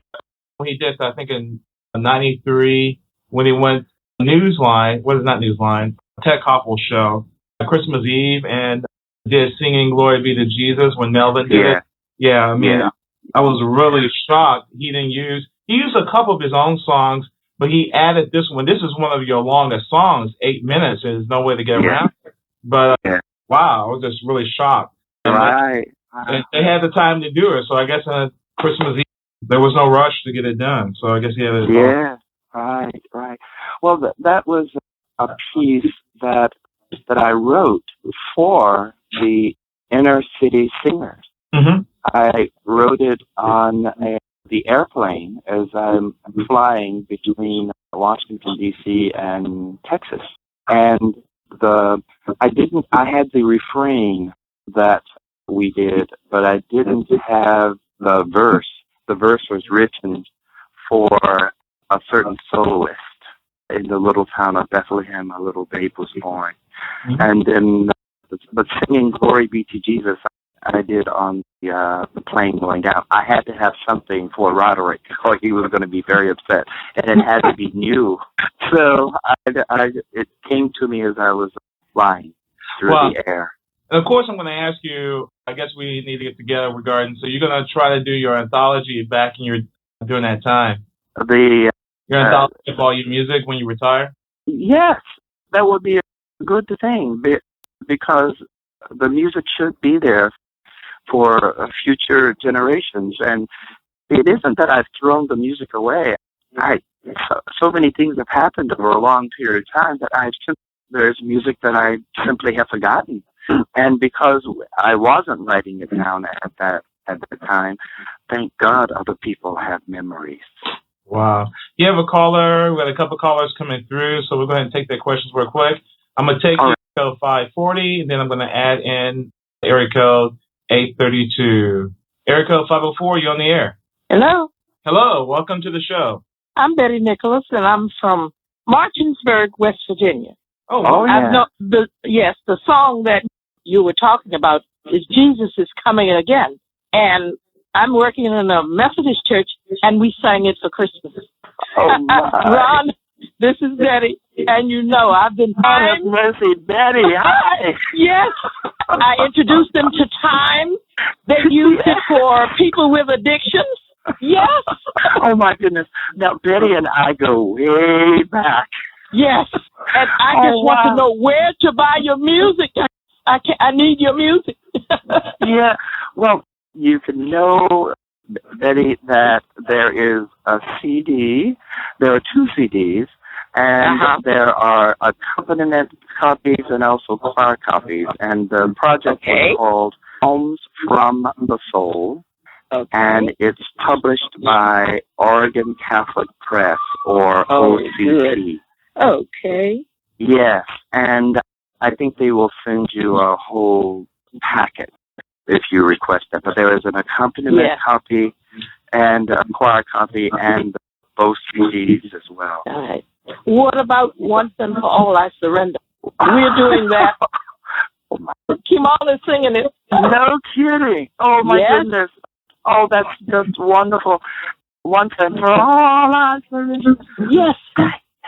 he did, I think, in '93 when he went Newsline. What is not Newsline? Ted Koppel's show, Christmas Eve, and did Singing Glory Be to Jesus when Melvin did it. Yeah, I mean, I was really shocked. He used a couple of his own songs, but he added this one. This is one of your longest songs, 8 minutes. There's no way to get around it. But wow, I was just really shocked. Right. And they had the time to do it, so I guess on Christmas Eve, there was no rush to get it done. So I guess he had it. Yeah, right. Well, that was a piece that I wrote for the inner city singers. Mm-hmm. I wrote it on the airplane as I'm flying between Washington, D.C. and Texas. And I had the refrain that we did, but I didn't have the verse. The verse was written for a certain soloist in the little town of Bethlehem. A little babe was born. Mm-hmm. And then, but singing Glory Be to Jesus, I did on the plane going down. I had to have something for Roderick, or he was going to be very upset, and it had to be new. So it came to me as I was flying through the air. And of course, I'm going to ask you, I guess we need to get together regarding, so you're going to try to do your anthology back during that time. Your anthology of all your music when you retire? Yes, that would be a good thing, because the music should be there for future generations. And it isn't that I've thrown the music away. So many things have happened over a long period of time that there's music that I simply have forgotten. And because I wasn't writing it down at the time, thank God other people have memories. Wow. You have a caller. We got a couple of callers coming through, so we'll go ahead and take their questions real quick. I'm going to take area code 540, and then I'm going to add in area code 832. Area code 504, you're on the air. Hello. Hello. Welcome to the show. I'm Betty Nicholas, and I'm from Martinsburg, West Virginia. Oh yeah. The song that you were talking about is Jesus is coming again. And I'm working in a Methodist church, and we sang it for Christmas. Oh, my. Ron, this is Betty, and you know I've been Hi, Mercy, Betty. Hi. Yes, I introduced them to time. They use it for people with addictions. Yes. Oh, my goodness. Now, Betty and I go way back. Yes, and I just want to know where to buy your music. I need your music. Yeah, well, you can know, Betty, that there is a CD. There are 2 CDs, and there are accompaniment copies and also choir copies. And the project is called Homes from the Soul, and it's published by Oregon Catholic Press, or OCP. Okay. Yes, and I think they will send you a whole packet if you request it. But there is an accompaniment copy and a choir copy and both CDs as well. All right. What about Once and For All I Surrender? We're doing that. Kimon is singing it. No kidding. Oh, my goodness. Oh, that's just wonderful. Once and For All I Surrender. Yes.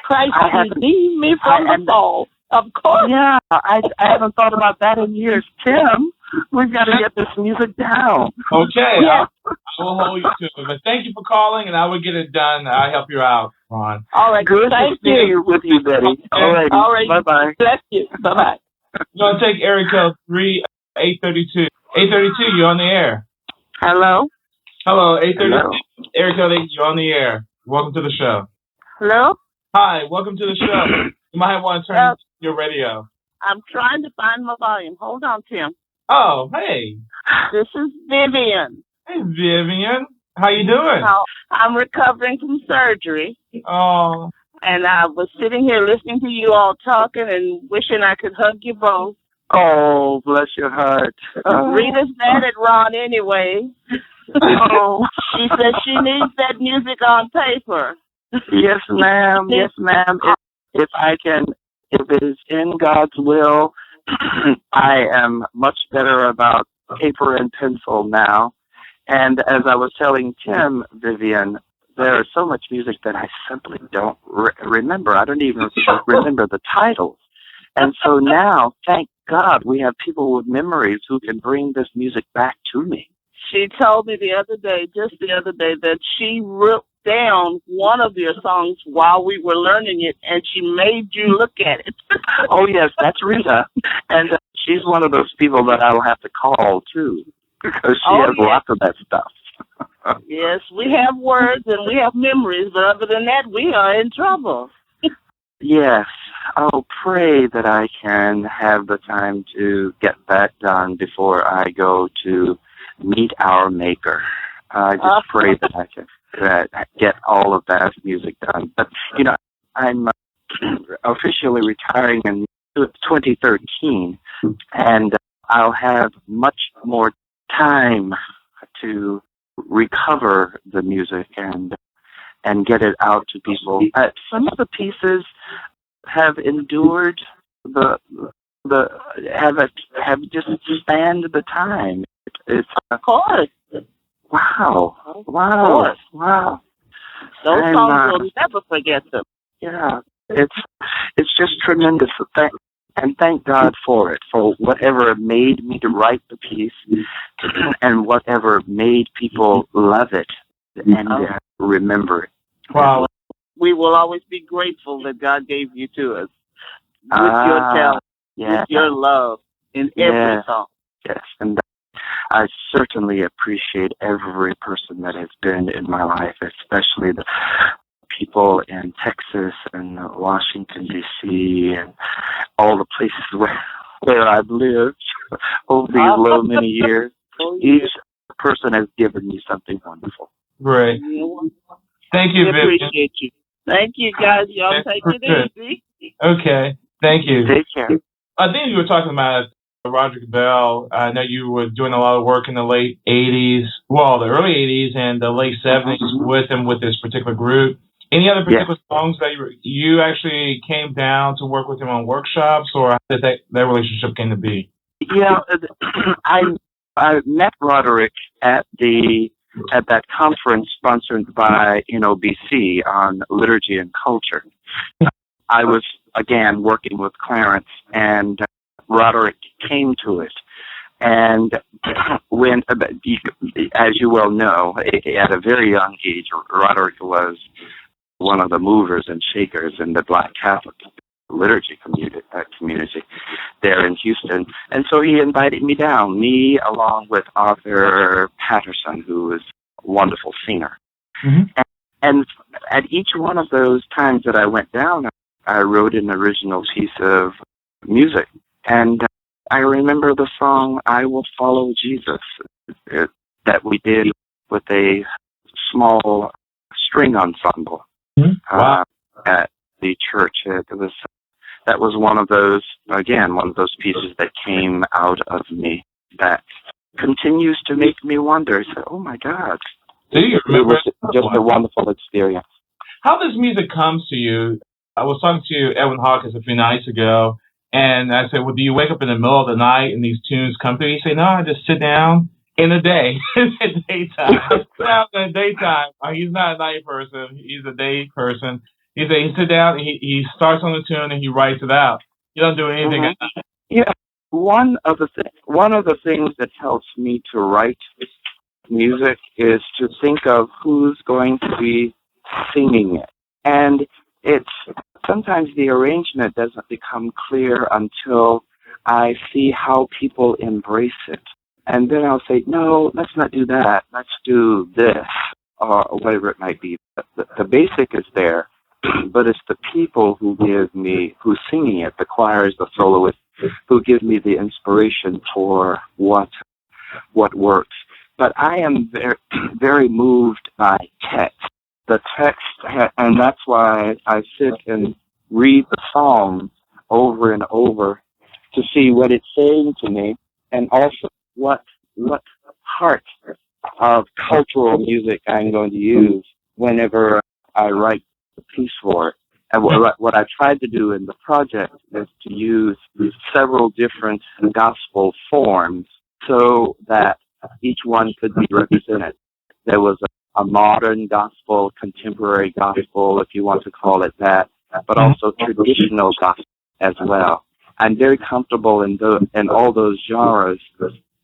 Christ redeemed me from the fall. Of course. Yeah, I haven't thought about that in years. Tim, we've got to get this music down. Okay, I will hold you to it. But thank you for calling, and I will get it done. I'll help you out, Ron. All right. Good Thank to see you with you, Betty. Okay. All right. Bye-bye. Bless you. Bye-bye. We're going to take area code 832. 832, you're on the air. Hello? Hello, 832. Area code 8, you're on the air. Welcome to the show. Hello? Hi, welcome to the show. You might want to turn your radio. I'm trying to find my volume. Hold on, Tim. Oh, hey. This is Vivian. Hey, Vivian. How you doing? I'm recovering from surgery. Oh. And I was sitting here listening to you all talking and wishing I could hug you both. Oh, bless your heart. Rita's mad at Ron anyway. She says she needs that music on paper. Yes, ma'am. Yes, ma'am. If it is in God's will, I am much better about paper and pencil now. And as I was telling Tim, Vivian, there is so much music that I simply don't remember. I don't even remember the titles. And so now, thank God, we have people with memories who can bring this music back to me. She told me just the other day, that she wrote down one of your songs while we were learning it, and she made you look at it. Oh, yes, that's Rita. And she's one of those people that I will have to call, too, because she has lots of that stuff. Yes, we have words and we have memories, but other than that, we are in trouble. Yes. Oh, pray that I can have the time to get that done before I go to meet our Maker. I just pray that I can get all of that music done. But, I'm officially retiring in 2013, and I'll have much more time to recover the music and get it out to people. Some of the pieces have endured have just spanned the time. It's of course. Wow. Those songs will never forget them. Yeah, it's just tremendous. And thank God for it, for whatever made me to write the piece and whatever made people love it and remember it. Wow. We will always be grateful that God gave you to us with your talent, with your love in every song. Yes, and I certainly appreciate every person that has been in my life, especially the people in Texas and Washington, D.C., and all the places where I've lived over these many years. Each person has given me something wonderful. Great. Thank you, Vivian. Appreciate you. Thank you, guys. Y'all take it easy. Okay. Thank you. Take care. I think you were talking about Roger Bell. I know you were doing a lot of work in the late 80s, the early 80s and the late 70s with him with this particular group. Any other particular songs that you actually came down to work with him on workshops, or how did that relationship came to be? Yeah, I met Roderick at that conference sponsored by NOBC on liturgy and culture. I was again working with Clarence, and Roderick came to it. And when, as you well know, at a very young age, Roderick was one of the movers and shakers in the Black Catholic liturgy community there in Houston. And so he invited me down, me along with Arthur Patterson, who is a wonderful singer. Mm-hmm. And at each one of those times that I went down, I wrote an original piece of music. And I remember the song, I Will Follow Jesus, that we did with a small string ensemble at the church. That was one of those pieces that came out of me that continues to make me wonder. So, oh my God. Do you remember? It was just a wonderful experience. How this music comes to you? I was talking to Edwin Hawkins a few nights ago, and I said, well, do you wake up in the middle of the night and these tunes come to you? He said, no, I just sit down in the day, in the daytime. In the daytime. He's not a night person. He's a day person. He said he sits down, and he starts on the tune, and he writes it out. You don't do anything at night. Yeah. One of the things that helps me to write music is to think of who's going to be singing it. And it's sometimes the arrangement doesn't become clear until I see how people embrace it. And then I'll say, no, let's not do that. Let's do this, or whatever it might be. The basic is there, but it's the people who's singing it, the choirs, the soloists, who give me the inspiration for what works. But I am very, very moved by text. The text, and that's why I sit and read the Psalms over and over to see what it's saying to me, and also what part of cultural music I'm going to use whenever I write the piece for it. And what I tried to do in the project is to use several different gospel forms so that each one could be represented. There was a modern gospel, contemporary gospel, if you want to call it that, but also traditional gospel as well. I'm very comfortable in all those genres,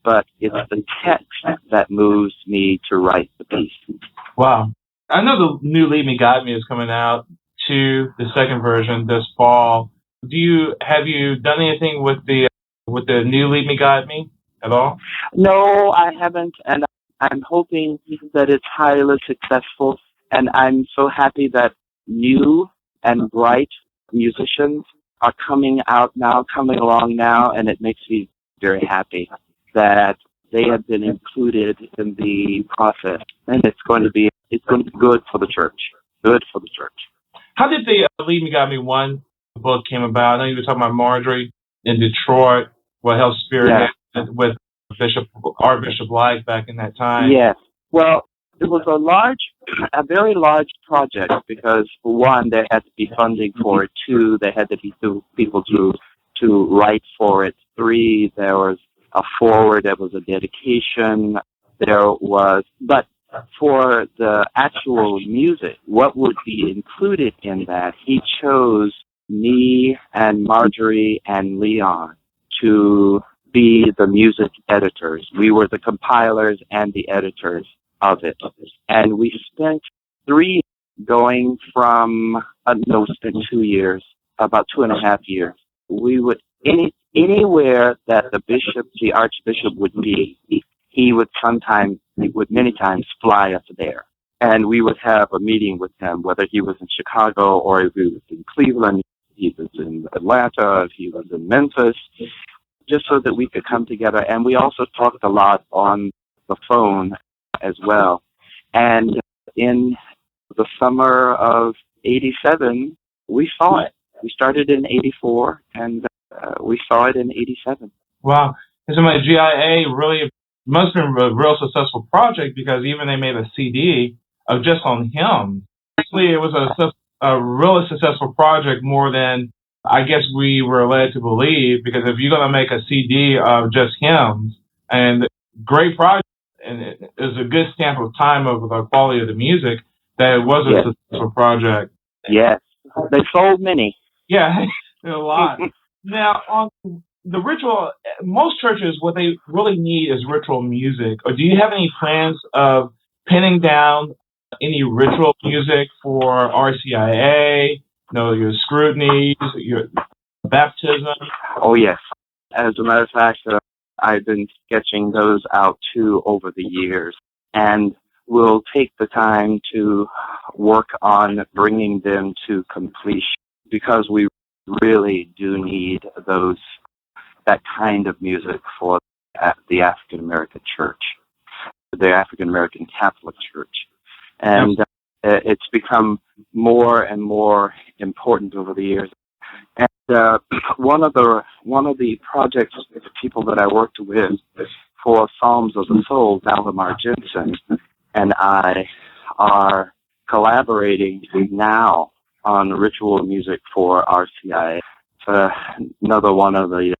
but it's the text that moves me to write the piece. Wow. I know the new Lead Me, Guide Me is coming out to the second version this fall. Have you done anything with the new Lead Me, Guide Me at all? No, I haven't, and I'm hoping that it's highly successful, and I'm so happy that new and bright musicians are coming along now, and it makes me very happy that they have been included in the process, and it's going to be good for the church. Good for the church. How did the Lead Me, Guide Me 1 book came about? I know you were talking about Marjorie in Detroit, what helped spearhead with Archbishop Blythe back in that time. Yes. Well, it was a very large project because, for one, there had to be funding for it. Two, there had to be people to write for it. Three, there was a foreword, there was a dedication, but for the actual music, what would be included in that, he chose me and Marjorie and Leon to be the music editors. We were the compilers and the editors of it. And we spent 3 going from, spent 2 years, about 2.5 years. We would, anywhere that the Archbishop would be, he would many times fly us there. And we would have a meeting with him, whether he was in Chicago or if he was in Cleveland, he was in Atlanta, if he was in Memphis, just so that we could come together. And we also talked a lot on the phone as well. And in the summer of 87, we saw it. We started in 84, and we saw it in 87. Wow. And so my GIA really must have been a real successful project, because even they made a CD of just on him. Actually, it was a really successful project, more than I guess we were led to believe, because if you're going to make a CD of just hymns, and great project, and it is a good stamp of time of the quality of the music, that it was a successful project. Yes, they sold many. Yeah, a lot. Now, on the ritual, most churches, what they really need is ritual music. Or do you have any plans of pinning down any ritual music for RCIA, your scrutinies, your baptism? Oh, yes. As a matter of fact, I've been sketching those out too over the years, and we'll take the time to work on bringing them to completion, because we really do need that kind of music for the African American church, the African American Catholic Church. And it's become more and more important over the years. And one of the projects, the people that I worked with for Psalms of the Soul, Valdemar Jensen and I are collaborating now on ritual music for RCIA. Another one of the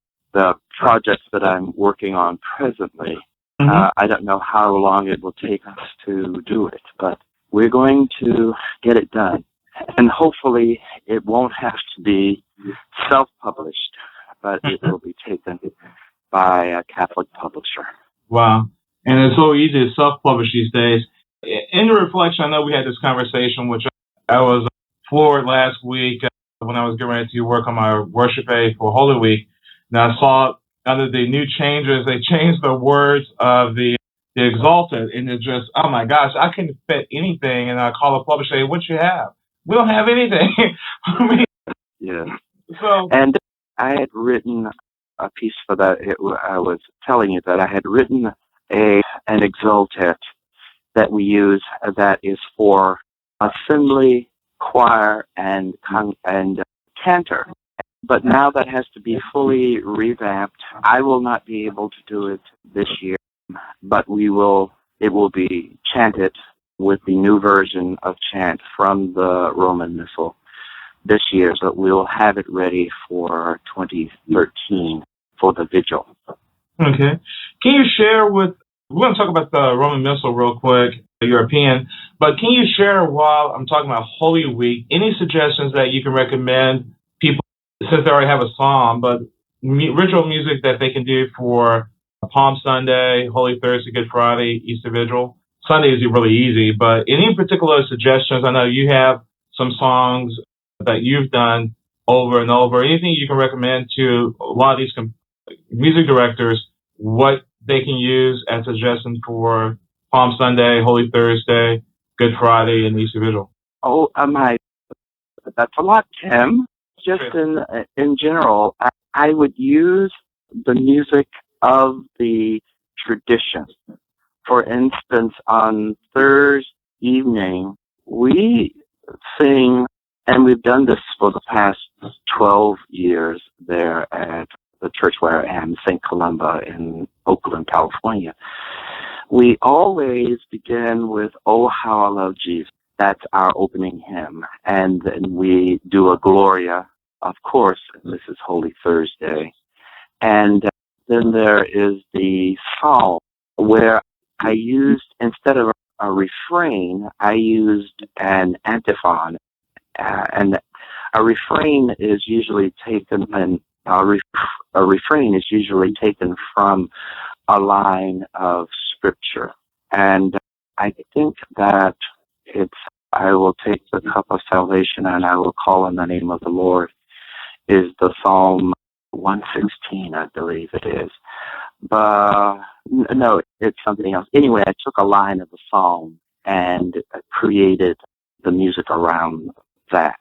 projects that I'm working on presently. I don't know how long it will take us to do it, but we're going to get it done. And hopefully it won't have to be self-published, but it will be taken by a Catholic publisher. Wow. And it's so easy to self-publish these days. In reflection, I know we had this conversation, which I was floored last week when I was getting ready to work on my worship aid for Holy Week. And I saw under the new changes, they changed the words of the Exalted. And it just, oh my gosh, I couldn't fit anything. And I call a publisher, hey, what you have? We don't have anything. Yeah. So, and I had written a piece for that. I was telling you that I had written an exaltet that we use that is for assembly, choir, and cantor. But now that has to be fully revamped. I will not be able to do it this year, but it will be chanted with the new version of chant from the Roman Missal this year, but we'll have it ready for 2013 for the vigil. Okay. Can you share we're going to talk about the Roman Missal real quick, the European, but can you share, while I'm talking about Holy Week, any suggestions that you can recommend people, since they already have a psalm, but ritual music that they can do for Palm Sunday, Holy Thursday, Good Friday, Easter Vigil? Sunday is really easy, but any particular suggestions? I know you have some songs that you've done over and over. Anything you can recommend to a lot of these music directors, what they can use as suggestions for Palm Sunday, Holy Thursday, Good Friday, and Easter Vigil? Oh, that's a lot, Tim. Just in general, I would use the music of the tradition. For instance, on Thursday evening, we sing, and we've done this for the past 12 years there at the church where I am, St. Columba in Oakland, California. We always begin with "Oh, How I Love Jesus." That's our opening hymn. And then we do a Gloria, of course, and this is Holy Thursday. And then there is the psalm, where I used, instead of a refrain, I used an antiphon. And a refrain is usually taken, and a refrain is usually taken from a line of scripture. And I think that I will take the cup of salvation and I will call on the name of the Lord, is the Psalm 116, I believe it is. But no, it's something else. Anyway, I took a line of the psalm and created the music around that.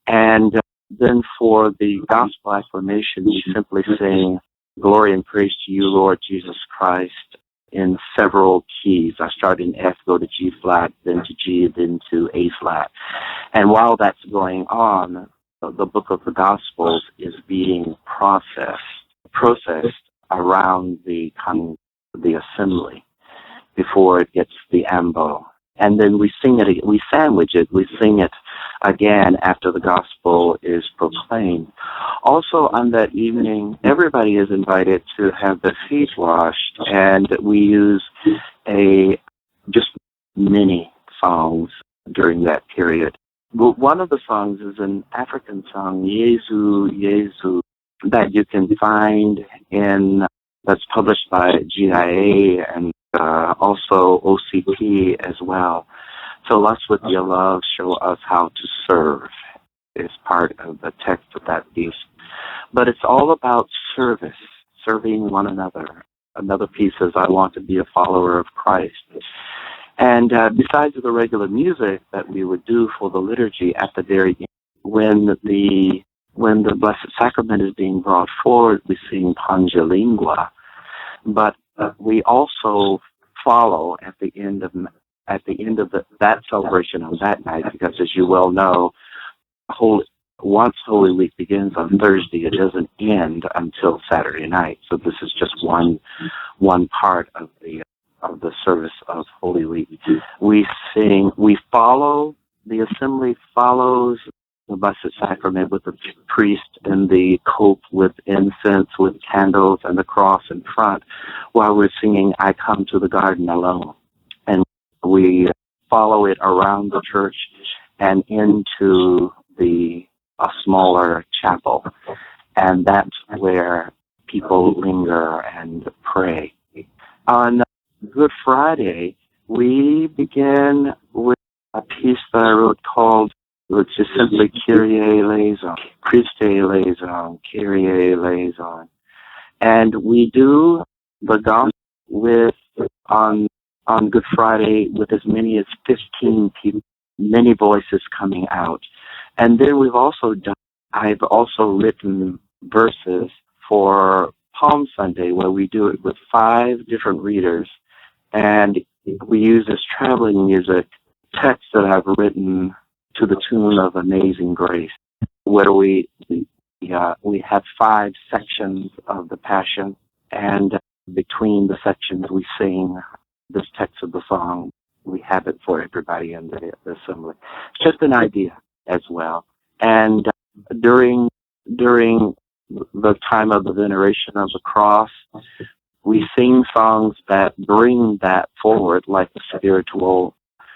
And then for the gospel acclamation, we simply sing "Glory and Praise to You, Lord Jesus Christ," in several keys. I start in F, go to G flat, then to G, then to A flat. And while that's going on, the book of the Gospels is being processed around the assembly before it gets the ambo. And then we sing it, we sandwich it, we sing it again after the gospel is proclaimed. Also on that evening, everybody is invited to have their feet washed, and we use just many songs during that period. Well, one of the songs is an African song, Yesu, Yesu, that you can find that's published by GIA and also OCP as well. Fill us with your love, show us how to serve is part of the text of that piece. But it's all about service, serving one another. Another piece is I want to be a follower of Christ. And besides the regular music that we would do for the liturgy at the very end, when the Blessed Sacrament is being brought forward, we sing Panjalingua. But we also follow at the end of that celebration on that night, because as you well know, once Holy Week begins on Thursday, it doesn't end until Saturday night. So this is just one part of the service of Holy Week. The assembly follows the Blessed Sacrament with the priest and the cope with incense, with candles, and the cross in front, while we're singing I Come to the Garden Alone. And we follow it around the church and into a smaller chapel. And that's where people linger and pray. On Good Friday, we begin with a piece that I wrote which is simply Kyrie eleison, Christe eleison, Kyrie eleison. And we do the gospel on Good Friday with as many as 15 people, many voices coming out. And then I've also written verses for Palm Sunday, where we do it with 5 different readers. And we use as traveling music texts that I've written to the tune of Amazing Grace, where we have 5 sections of the Passion, and between the sections we sing this text of the song. We have it for everybody in the assembly. It's just an idea as well. And during the time of the veneration of the cross, we sing songs that bring that forward, like the spiritual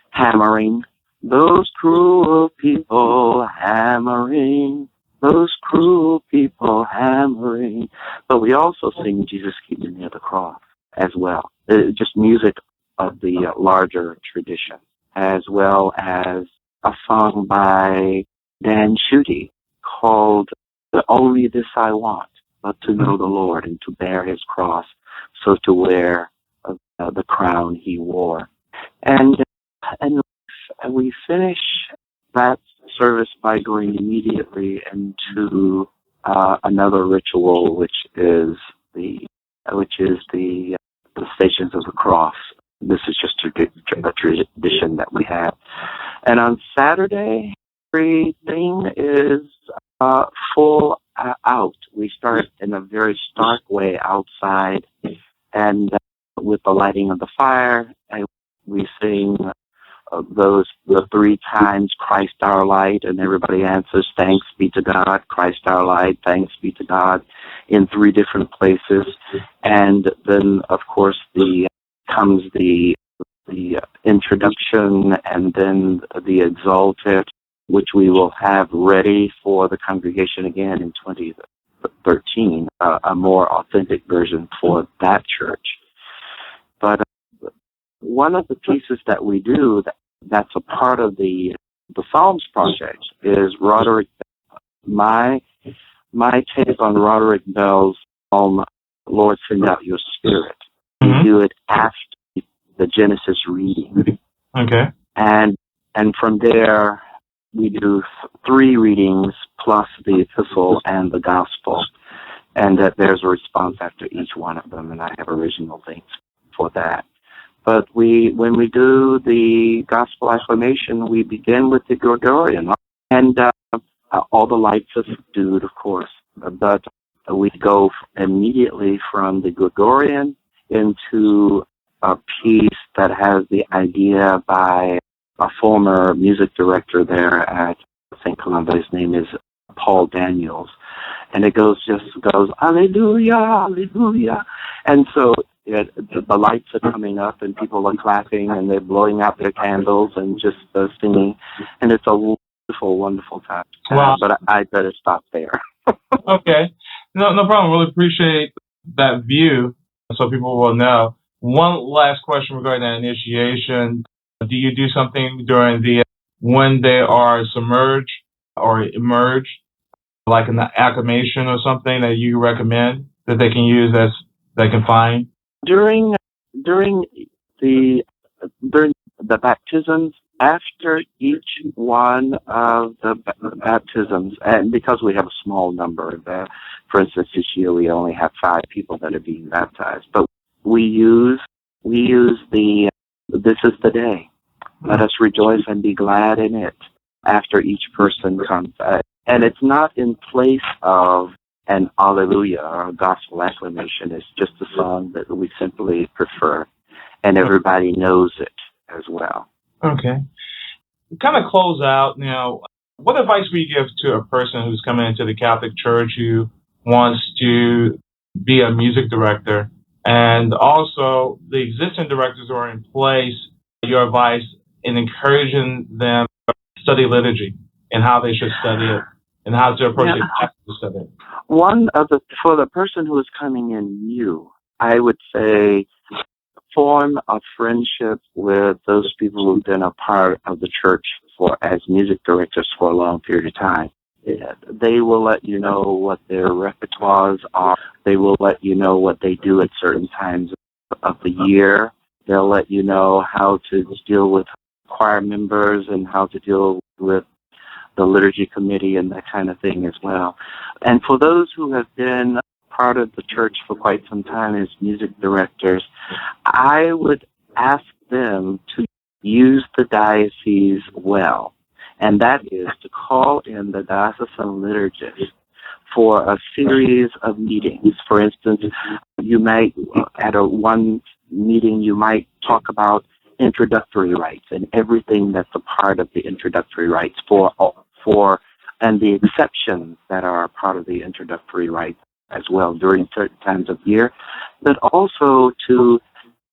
hammering. Those cruel people hammering, those cruel people hammering. But we also sing Jesus Keep Me Near the Cross as well. Just music of the larger tradition, as well as a song by Dan Schutte called Only This I Want, but to know the Lord and to bear his cross, so to wear the crown he wore. And we finish that service by going immediately into another ritual, which is the Stations of the Cross. This is just a tradition that we have. And on Saturday, everything is full out. We start in a very stark way outside, and with the lighting of the fire, and we sing the 3 times Christ our light, and everybody answers thanks be to God, Christ our light, thanks be to God, in 3 different places. And then of course comes the introduction, and then the exalted, which we will have ready for the congregation again in 2013, a more authentic version for that church. But one of the pieces that we do that's a part of the Psalms project is Roderick. My take on Roderick Bell's Psalm, Lord, Send Out Your Spirit. We do it after the Genesis reading. Okay. And from there, we do 3 readings plus the epistle and the gospel. And that there's a response after each one of them, and I have original things for that. But when we do the gospel acclamation, we begin with the Gregorian, and all the lights are subdued, of course. But we go immediately from the Gregorian into a piece that has the idea by a former music director there at St. Columba. His name is Paul Daniels. And it goes, Alleluia, Alleluia. And so the lights are coming up and people are clapping and they're blowing out their candles and just singing. And it's a wonderful, wonderful time. Wow. But I better stop there. Okay. No problem. Really appreciate that view so people will know. One last question regarding that initiation. Do you do something during when they are submerged or emerge, like an acclamation or something that you recommend that they can use they can find? During the baptisms, after each one of the baptisms, and because we have a small number, for instance, this year we only have 5 people that are being baptized, but we use the "This is the day, let us rejoice and be glad in it" after each person comes, and it's not in place of an Alleluia or a gospel acclamation. It's just a song that we simply prefer, and everybody knows it as well. Okay. Kind of close out now. What advice would you give to a person who's coming into the Catholic Church who wants to be a music director, and also the existing directors who are in place? Your advice in encouraging them to study liturgy and how they should study it and how to approach it to study it. For the person who is coming in new, I would say form a friendship with those people who've been a part of the church as music directors for a long period of time. They will let you know what their repertoires are. They will let you know what they do at certain times of the year. They'll let you know how to deal with choir members and how to deal with the liturgy committee and that kind of thing as well. And for those who have been part of the church for quite some time as music directors, I would ask them to use the diocese well, and that is to call in the diocesan liturgist for a series of meetings. For instance, you might, at one meeting, you might talk about introductory rites and everything that's a part of the introductory rites and the exceptions that are a part of the introductory rites as well during certain times of year, but also to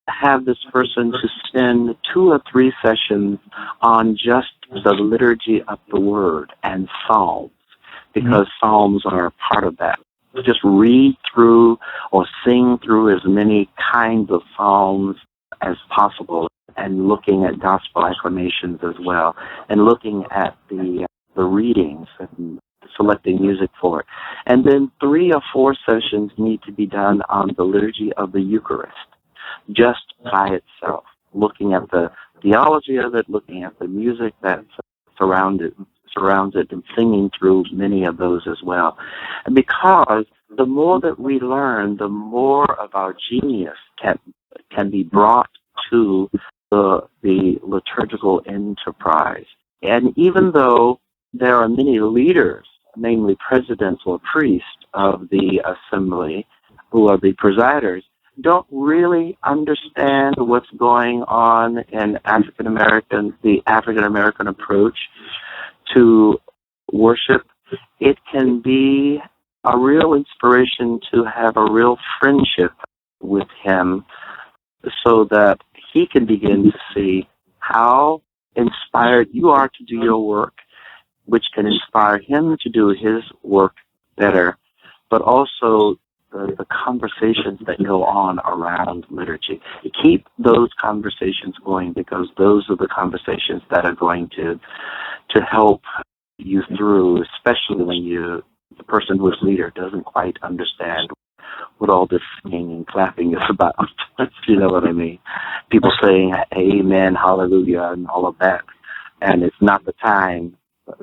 have this person to spend 2 or 3 sessions on just the liturgy of the word and psalms, because psalms are a part of that. Just read through or sing through as many kinds of psalms as possible, and looking at gospel acclamations as well, and looking at the readings and selecting music for it. And then 3 or 4 sessions need to be done on the liturgy of the Eucharist, just by itself, looking at the theology of it, looking at the music that surrounds it, and singing through many of those as well. And because the more that we learn, the more of our genius can be brought to the liturgical enterprise. And even though there are many leaders, namely presidents or priests of the assembly, who are the presiders, don't really understand what's going on in the African American approach to worship, it can be a real inspiration to have a real friendship with him, so that he can begin to see how inspired you are to do your work, which can inspire him to do his work better, but also the conversations that go on around liturgy. Keep those conversations going, because those are the conversations that are going to help you through, especially when the person who is leader doesn't quite understand what all this singing and clapping is about. You know what I mean? People saying amen, hallelujah, and all of that. And it's not the time.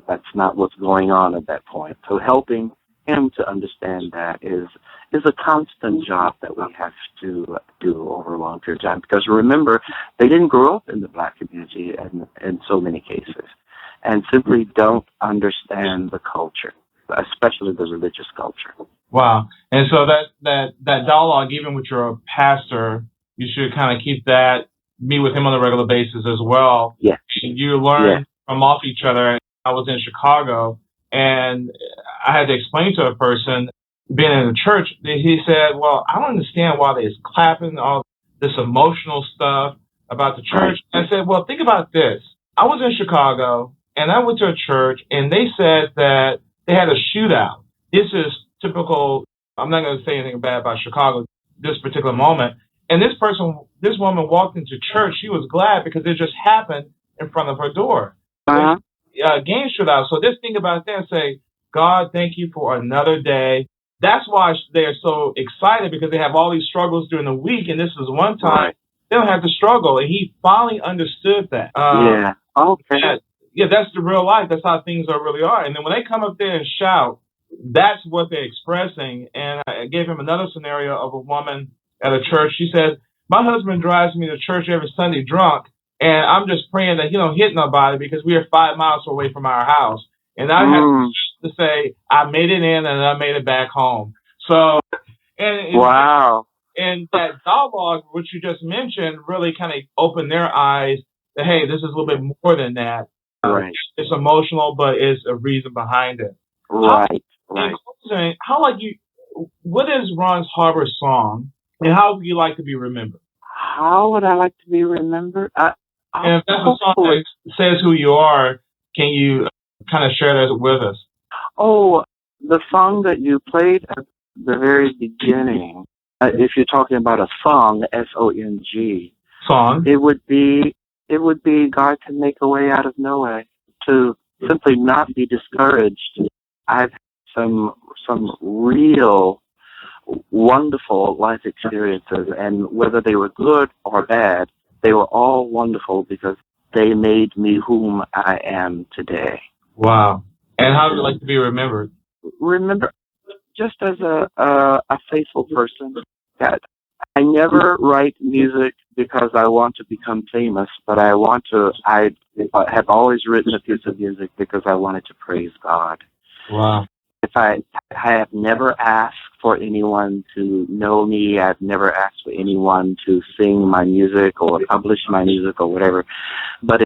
That's not what's going on at that point. So helping him to understand that is a constant job that we have to do over a long period of time. Because remember, they didn't grow up in the Black community in so many cases, and simply don't understand the culture, especially the religious culture. Wow. And so that dialogue, even with your pastor, you should kind of keep that, meet with him on a regular basis as well. Yes. You learn from off each other. I was in Chicago, and I had to explain to a person, being in the church, he said, well, I don't understand why they're clapping, all this emotional stuff about the church. I said, well, think about this. I was in Chicago, and I went to a church, and they said that they had a shootout. This is typical. I'm not going to say anything bad about Chicago this particular moment. And this woman walked into church. She was glad because it just happened in front of her door. Game shootout. So just think about that and say, God, thank you for another day. That's why they're so excited, because they have all these struggles during the week, and this is one time they don't have to struggle. And he finally understood that. Yeah, that's the real life. That's how things really are. And then when they come up there and shout, that's what they're expressing. And I gave him another scenario of a woman at a church. She said, my husband drives me to church every Sunday drunk, and I'm just praying that he don't hit nobody because we are 5 miles away from our house. And I have to say, I made it in and I made it back home. So, and that dialogue, which you just mentioned, really kind of opened their eyes that, hey, this is a little bit more than that. It's emotional, but it's a reason behind it. In closing, what is Rawn Harbor's song, and how would you like to be remembered? How would I like to be remembered? And if that's a song that says who you are, can you kind of share that with us? Oh, the song that you played at the very beginning, if you're talking about a song, S-O-N-G. Song. It would be God Can Make a Way Out of No Way, to simply not be discouraged. I've had some real wonderful life experiences, and whether they were good or bad, they were all wonderful because they made me whom I am today. Wow. And how would you like to be remembered? Remember, just as a faithful person, that I never write music because I want to become famous, but I have always written a piece of music because I wanted to praise God. Wow. If I have never asked for anyone to know me. I've never asked for anyone to sing my music or publish my music or whatever. But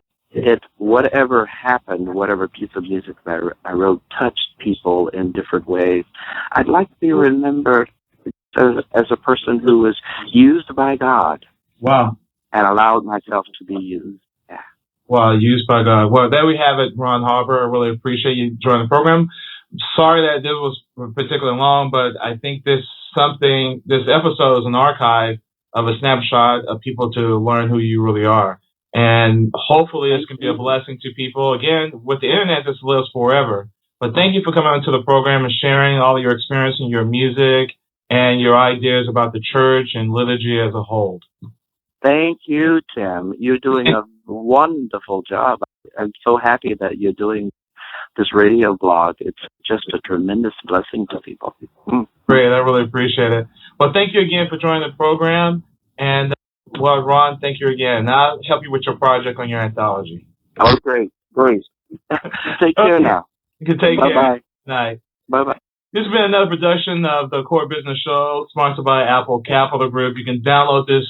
whatever happened, whatever piece of music that I wrote touched people in different ways. I'd like to be remembered as a person who was used by God. Wow. And allowed myself to be used. Yeah. Wow, used by God. Well, there we have it, Rawn Harbor. I really appreciate you joining the program. Sorry that this was particularly long, but I think this episode is an archive of a snapshot of people to learn who you really are. And hopefully this can be a blessing to people. Again, with the internet, this lives forever. But thank you for coming onto the program and sharing all your experience and your music and your ideas about the church and liturgy as a whole. Thank you, Tim. You're doing a wonderful job. I'm so happy that you're doing this radio blog. It's just a tremendous blessing to people. Great. I really appreciate it. Well, thank you again for joining the program. And, well, Ron, thank you again. Now I'll help you with your project on your anthology. Oh, great. Take care now. You can take care. Bye-bye. Night. Bye-bye. This has been another production of the Core Business Show, sponsored by Apple Capital Group. You can download this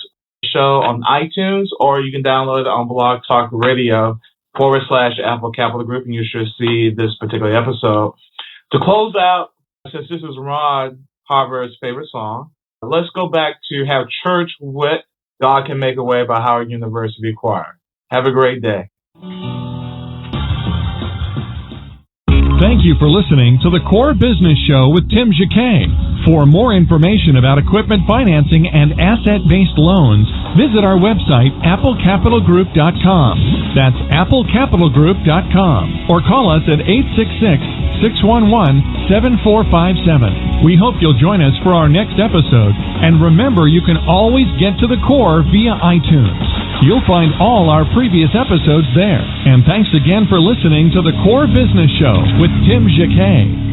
show on iTunes, or you can download it on Blog Talk Radio /Apple Capital Group, and you should see this particular episode. To close out, since this is Rawn Harbor's favorite song, let's go back to Have Church with God Can Make a Way by Howard University Choir. Have a great day. Thank you for listening to the Core Business Show with Tim Jacquet. For more information about equipment financing and asset-based loans, visit our website, applecapitalgroup.com. That's applecapitalgroup.com. Or call us at 866-611-7457. We hope you'll join us for our next episode. And remember, you can always get to the core via iTunes. You'll find all our previous episodes there. And thanks again for listening to the Core Business Show with Tim Jacquet.